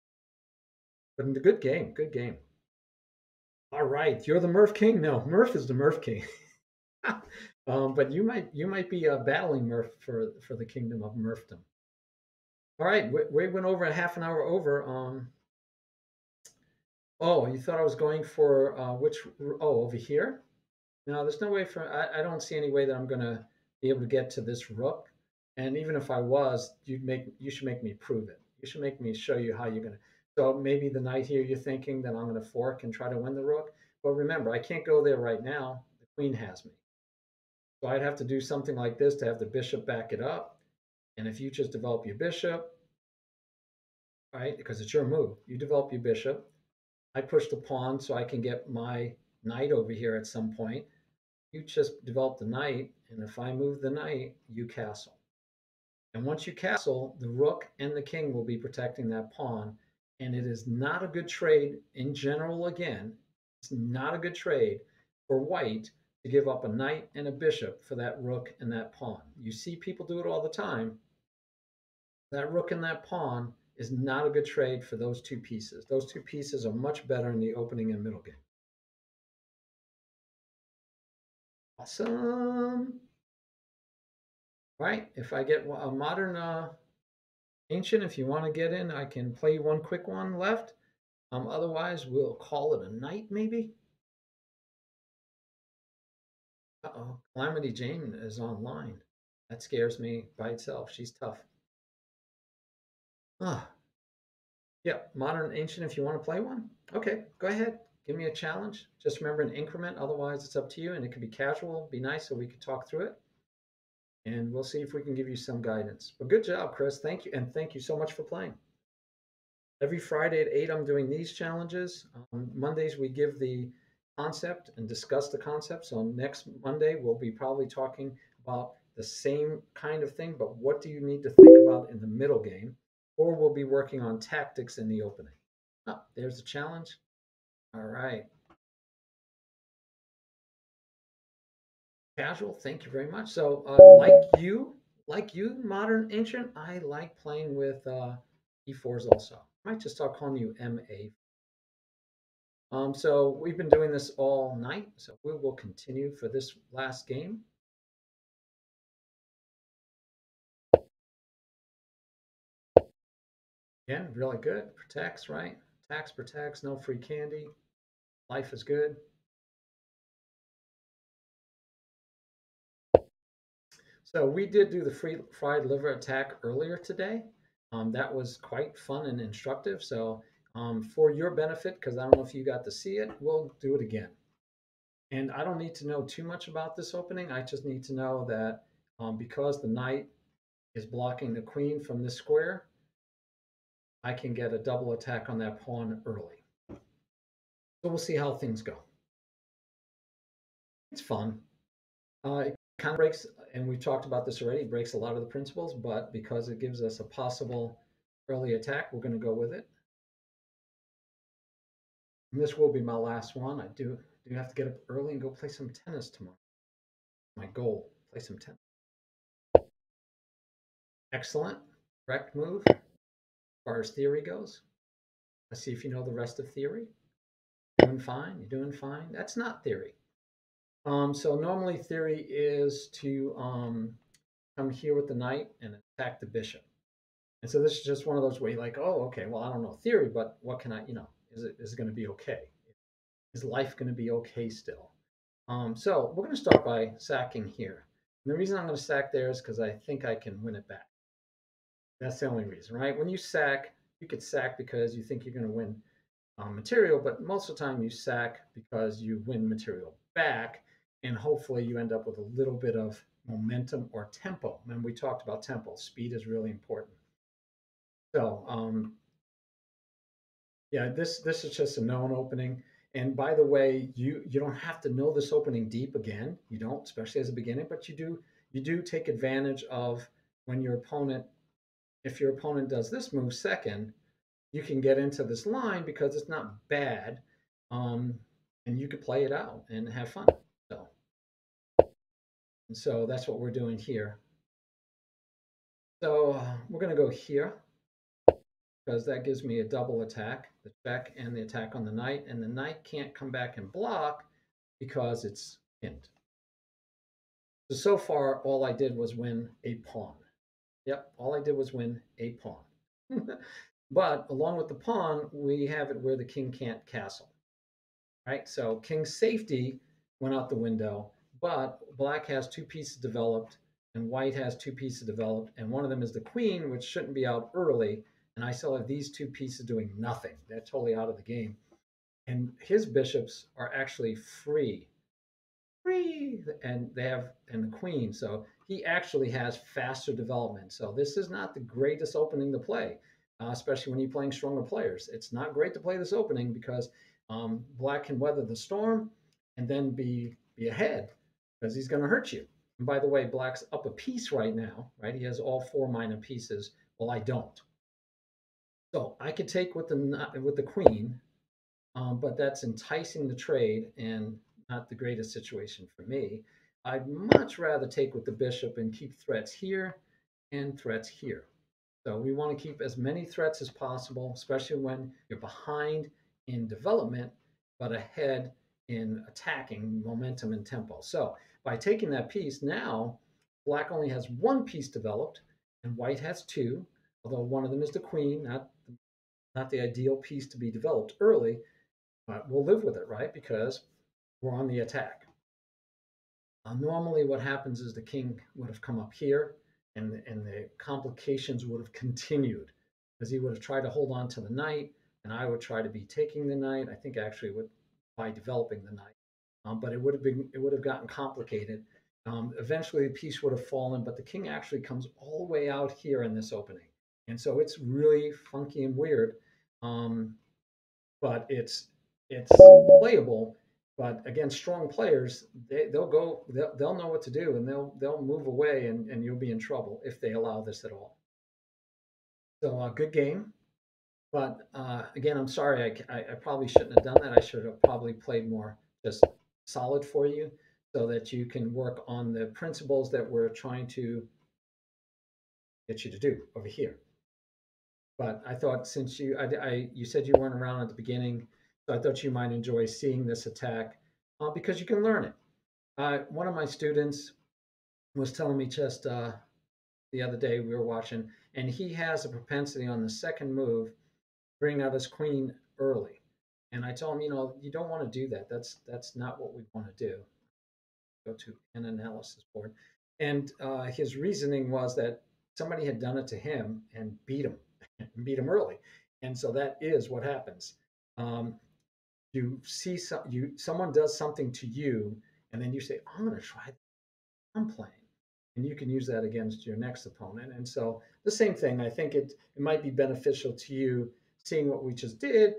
But in a good game, good game. All right, you're the Murph King. No, Murph is the Murph King. But you might be battling Murph for the kingdom of Murphdom. All right, we went over a half an hour over. Oh, you thought I was going for which? Oh, over here? No, there's no way for. I don't see any way that I'm gonna be able to get to this rook. And even if I was, you should make me prove it. You should make me show you how you're gonna. So maybe the knight here, you're thinking that I'm gonna fork and try to win the rook. But remember, I can't go there right now. The queen has me. So I'd have to do something like this to have the bishop back it up. And if you just develop your bishop, right, because it's your move, you develop your bishop. I push the pawn so I can get my knight over here at some point. You just develop the knight, and if I move the knight, you castle. And once you castle, the rook and the king will be protecting that pawn. And it is not a good trade in general, again, it's not a good trade for white to give up a knight and a bishop for that rook and that pawn. You see people do it all the time. That rook and that pawn is not a good trade for those two pieces. Those two pieces are much better in the opening and middle game. Awesome. All right, if I get a modern ancient, if you want to get in, I can play one quick one left. Otherwise, we'll call it a night, maybe. Uh-oh, Calamity Jane is online. That scares me by itself. She's tough. Ah, yeah, modern ancient. If you want to play one, okay, go ahead. Give me a challenge. Just remember an increment. Otherwise, it's up to you, and it could be casual. Be nice, so we could talk through it, and we'll see if we can give you some guidance. But good job, Chris. Thank you, and thank you so much for playing. Every Friday at 8, I'm doing these challenges. On Mondays, we give the concept and discuss the concept. So next Monday, we'll be probably talking about the same kind of thing, but what do you need to think about in the middle game? Or we'll be working on tactics in the opening. Oh, there's the challenge. All right. Casual, thank you very much. So like you, modern ancient, I like playing with e4s also. I might just start calling you MA. So we've been doing this all night, so we will continue for this last game. Again, really good. Protects, right? Tax protects, no free candy. Life is good. So we did do the free fried liver attack earlier today. That was quite fun and instructive. So for your benefit, because I don't know if you got to see it, we'll do it again. And I don't need to know too much about this opening. I just need to know that because the knight is blocking the queen from this square, I can get a double attack on that pawn early. So we'll see how things go. It's fun. It kind of breaks, and we've talked about this already, it breaks a lot of the principles, but because it gives us a possible early attack, we're going to go with it. And this will be my last one. I do have to get up early and go play some tennis tomorrow. My goal, play some tennis. Excellent. Correct move as far as theory goes. Let's see if you know the rest of theory. Doing fine. You're doing fine. That's not theory. So normally theory is to come here with the knight and attack the bishop. And so this is just one of those where you're like, oh, okay, well, I don't know theory, but what can I, is it going to be okay? Is life going to be okay still? So we're going to start by sacking here. And the reason I'm going to sack there is because I think I can win it back. That's the only reason, right? When you sack, you could sack because you think you're going to win material, but most of the time you sack because you win material back, and hopefully you end up with a little bit of momentum or tempo. And we talked about tempo. Speed is really important. So yeah, this is just a known opening. And by the way, you don't have to know this opening deep again. You don't, especially as a beginner, but you do take advantage of when your opponent, if your opponent does this move second, you can get into this line because it's not bad, and you could play it out and have fun. So, and so that's what we're doing here. So we're going to go here because that gives me a double attack, the check and the attack on the knight, and the knight can't come back and block because it's pinned. So far, all I did was win a pawn. Yep, all I did was win a pawn. But along with the pawn, we have it where the king can't castle, right? So king's safety went out the window, but black has two pieces developed and white has two pieces developed, and one of them is the queen, which shouldn't be out early, and I still have these two pieces doing nothing. They're totally out of the game. And his bishops are actually free, and they have, and the queen. So he actually has faster development. So this is not the greatest opening to play, especially when you're playing stronger players. It's not great to play this opening because black can weather the storm and then be ahead because he's going to hurt you. And by the way, black's up a piece right now, right? He has all four minor pieces. Well, I don't. So I could take with the queen, but that's enticing the trade and not the greatest situation for me. I'd much rather take with the bishop and keep threats here and threats here. So we want to keep as many threats as possible, especially when you're behind in development, but ahead in attacking momentum and tempo. So by taking that piece, now black only has one piece developed and white has two, although one of them is the queen, not the ideal piece to be developed early, but we'll live with it, right? Because we're on the attack. Normally, what happens is the king would have come up here, and the complications would have continued because he would have tried to hold on to the knight, and I would try to be taking the knight. I think actually would by developing the knight, but it would have gotten complicated. Eventually, the piece would have fallen, but the king actually comes all the way out here in this opening, and so it's really funky and weird. But it's playable. But against strong players, they'll know what to do, and they'll move away, and you'll be in trouble if they allow this at all. So a good game, but again, I'm sorry, I probably shouldn't have done that. I should have probably played more just solid for you, so that you can work on the principles that we're trying to get you to do over here. But I thought since you said you weren't around at the beginning, so I thought you might enjoy seeing this attack because you can learn it. One of my students was telling me just the other day we were watching, and he has a propensity on the second move, bring out his queen early. And I told him, you don't want to do that. That's not what we want to do. Go to an analysis board, and his reasoning was that somebody had done it to him and beat him, beat him early, and so that is what happens. Um, you see someone does something to you, and then you say, I'm going to try that. I'm playing. And you can use that against your next opponent. And so the same thing, I think it might be beneficial to you seeing what we just did.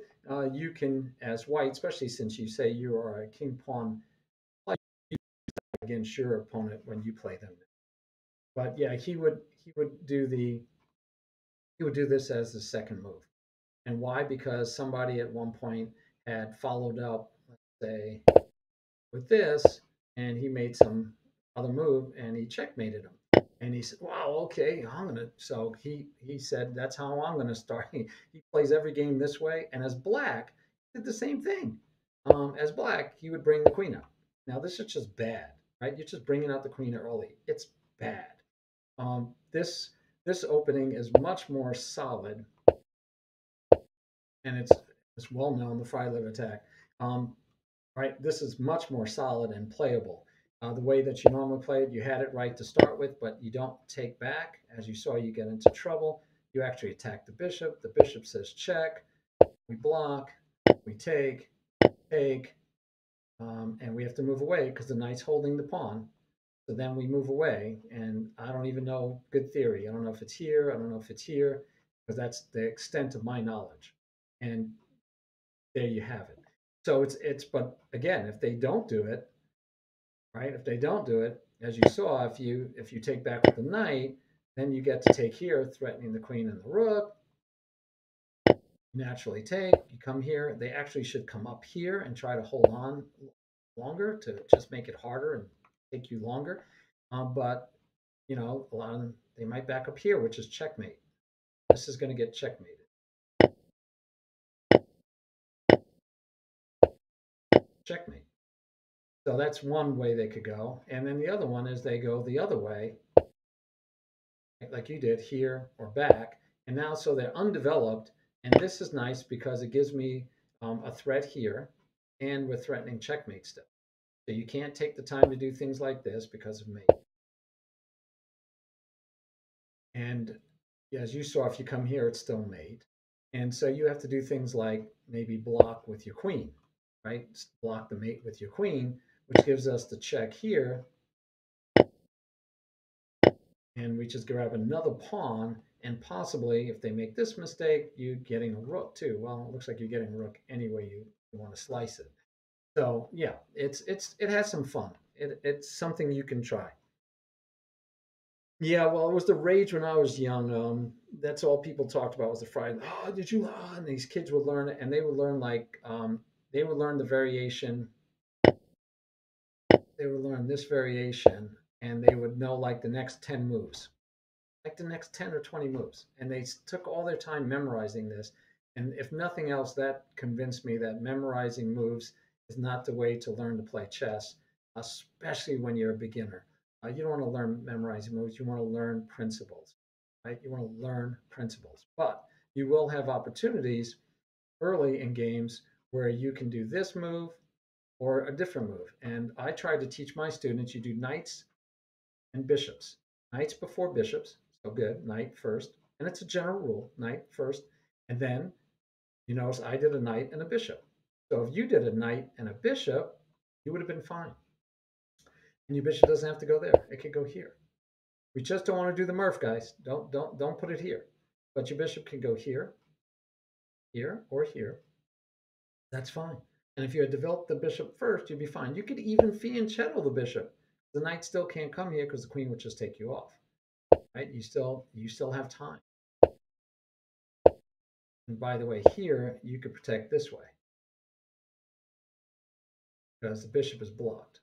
You can, as white, especially since you say you are a king pawn against your opponent when you play them. But yeah, he would do this as the second move. And why? Because somebody at one point had followed up, let's say, with this, and he made some other move and he checkmated him. And he said, "Wow, okay, I'm gonna." So he said, "That's how I'm gonna start." He plays every game this way, and as black, he did the same thing. As black, he would bring the queen up. Now this is just bad, right? You're just bringing out the queen early. It's bad. This opening is much more solid, and it's well known, the Freilich attack. Um, right? This is much more solid and playable. The way that you normally play it, you had it right to start with, but you don't take back. As you saw, you get into trouble. You actually attack the bishop. The bishop says check. We block. We take, and we have to move away because the knight's holding the pawn. So then we move away, and I don't even know good theory. I don't know if it's here. I don't know if it's here, because that's the extent of my knowledge. And there you have it. So but again, if they don't do it, right? If they don't do it, as you saw, if you take back with the knight, then you get to take here, threatening the queen and the rook. Naturally take, you come here. They actually should come up here and try to hold on longer to just make it harder and take you longer. But a lot of them, they might back up here, which is checkmate. This is going to get checkmated. Checkmate. So that's one way they could go. And then the other one is they go the other way, like you did here or back. And now, so they're undeveloped. And this is nice because it gives me a threat here, and we're threatening checkmate still. So you can't take the time to do things like this because of mate. And as you saw, if you come here, it's still mate. And so you have to do things like maybe block with your queen, right? Block the mate with your queen, which gives us the check here. And we just grab another pawn, and possibly, if they make this mistake, you getting a rook too. Well, it looks like you're getting a rook any way you want to slice it. So yeah, it has some fun. It's something you can try. Yeah, well, it was the rage when I was young. That's all people talked about was the Friday. Oh, did you? Oh, and these kids would learn it, and they would learn they would learn the variation. They would learn this variation, and they would know like the next 10 moves, like the next 10 or 20 moves, and they took all their time memorizing this. And if nothing else, that convinced me that memorizing moves is not the way to learn to play chess, especially when you're a beginner. You don't want to learn memorizing moves. You want to learn principles, right? You want to learn principles, but you will have opportunities early in games where you can do this move or a different move. And I try to teach my students, you do knights and bishops. Knights before bishops, so good, knight first. And it's a general rule, knight first. And then you notice I did a knight and a bishop. So if you did a knight and a bishop, you would have been fine. And your bishop doesn't have to go there. It could go here. We just don't want to do the Murph, guys. Don't put it here. But your bishop can go here, here, or here. That's fine. And if you had developed the bishop first, you'd be fine. You could even fianchetto the bishop. The knight still can't come here because the queen would just take you off. Right? You still have time. And by the way, here you could protect this way because the bishop is blocked.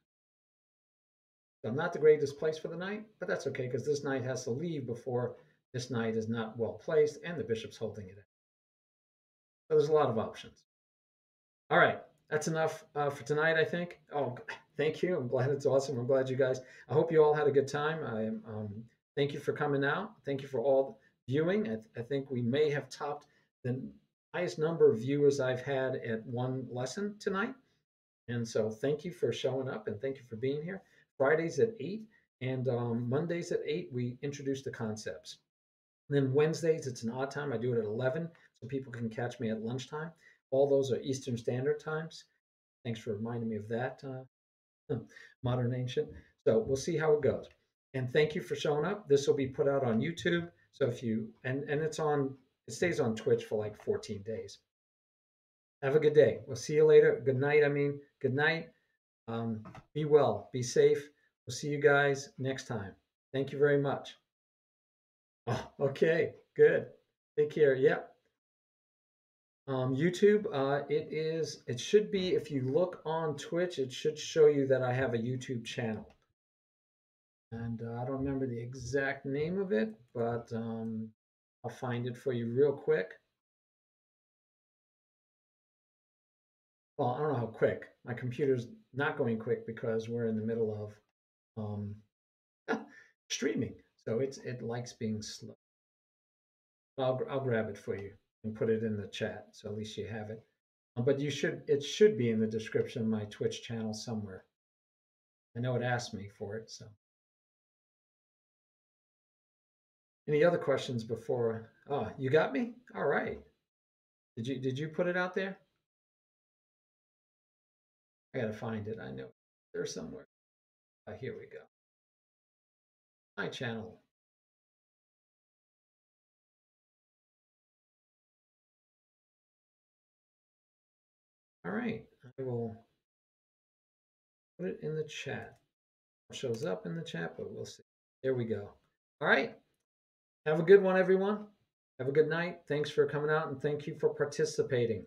So not the greatest place for the knight, but that's okay because this knight has to leave before this knight is not well placed and the bishop's holding it in. So there's a lot of options. All right, that's enough for tonight, I think. Oh, thank you. I'm glad it's awesome. I'm glad you guys. I hope you all had a good time. Thank you for coming out. Thank you for all viewing. I think we may have topped the highest number of viewers I've had at one lesson tonight. And so thank you for showing up and thank you for being here. Fridays at 8 and Mondays at 8, we introduce the concepts. And then Wednesdays, it's an odd time. I do it at 11 so people can catch me at lunchtime. All those are Eastern Standard Times. Thanks for reminding me of that, Modern Ancient. So we'll see how it goes. And thank you for showing up. This will be put out on YouTube. So if you, and it's on, it stays on Twitch for like 14 days. Have a good day. We'll see you later. Good night. Good night. Be well, be safe. We'll see you guys next time. Thank you very much. Oh, okay, good. Take care. Yep. YouTube, it should be, if you look on Twitch, it should show you that I have a YouTube channel. And I don't remember the exact name of it, but I'll find it for you real quick. Well, I don't know how quick. My computer's not going quick because we're in the middle of streaming. So it likes being slow. I'll grab it for you and put it in the chat, so at least you have it. But it should be in the description of my Twitch channel somewhere. I know it asked me for it, so. Any other questions before? Oh, you got me? All right. Did you put it out there? I gotta find it. I know there's somewhere. Here we go. My channel. All right. I will put it in the chat. It shows up in the chat, but we'll see. There we go. All right. Have a good one, everyone. Have a good night. Thanks for coming out, and thank you for participating.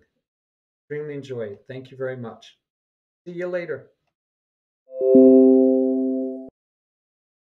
Extremely enjoyed. Thank you very much. See you later.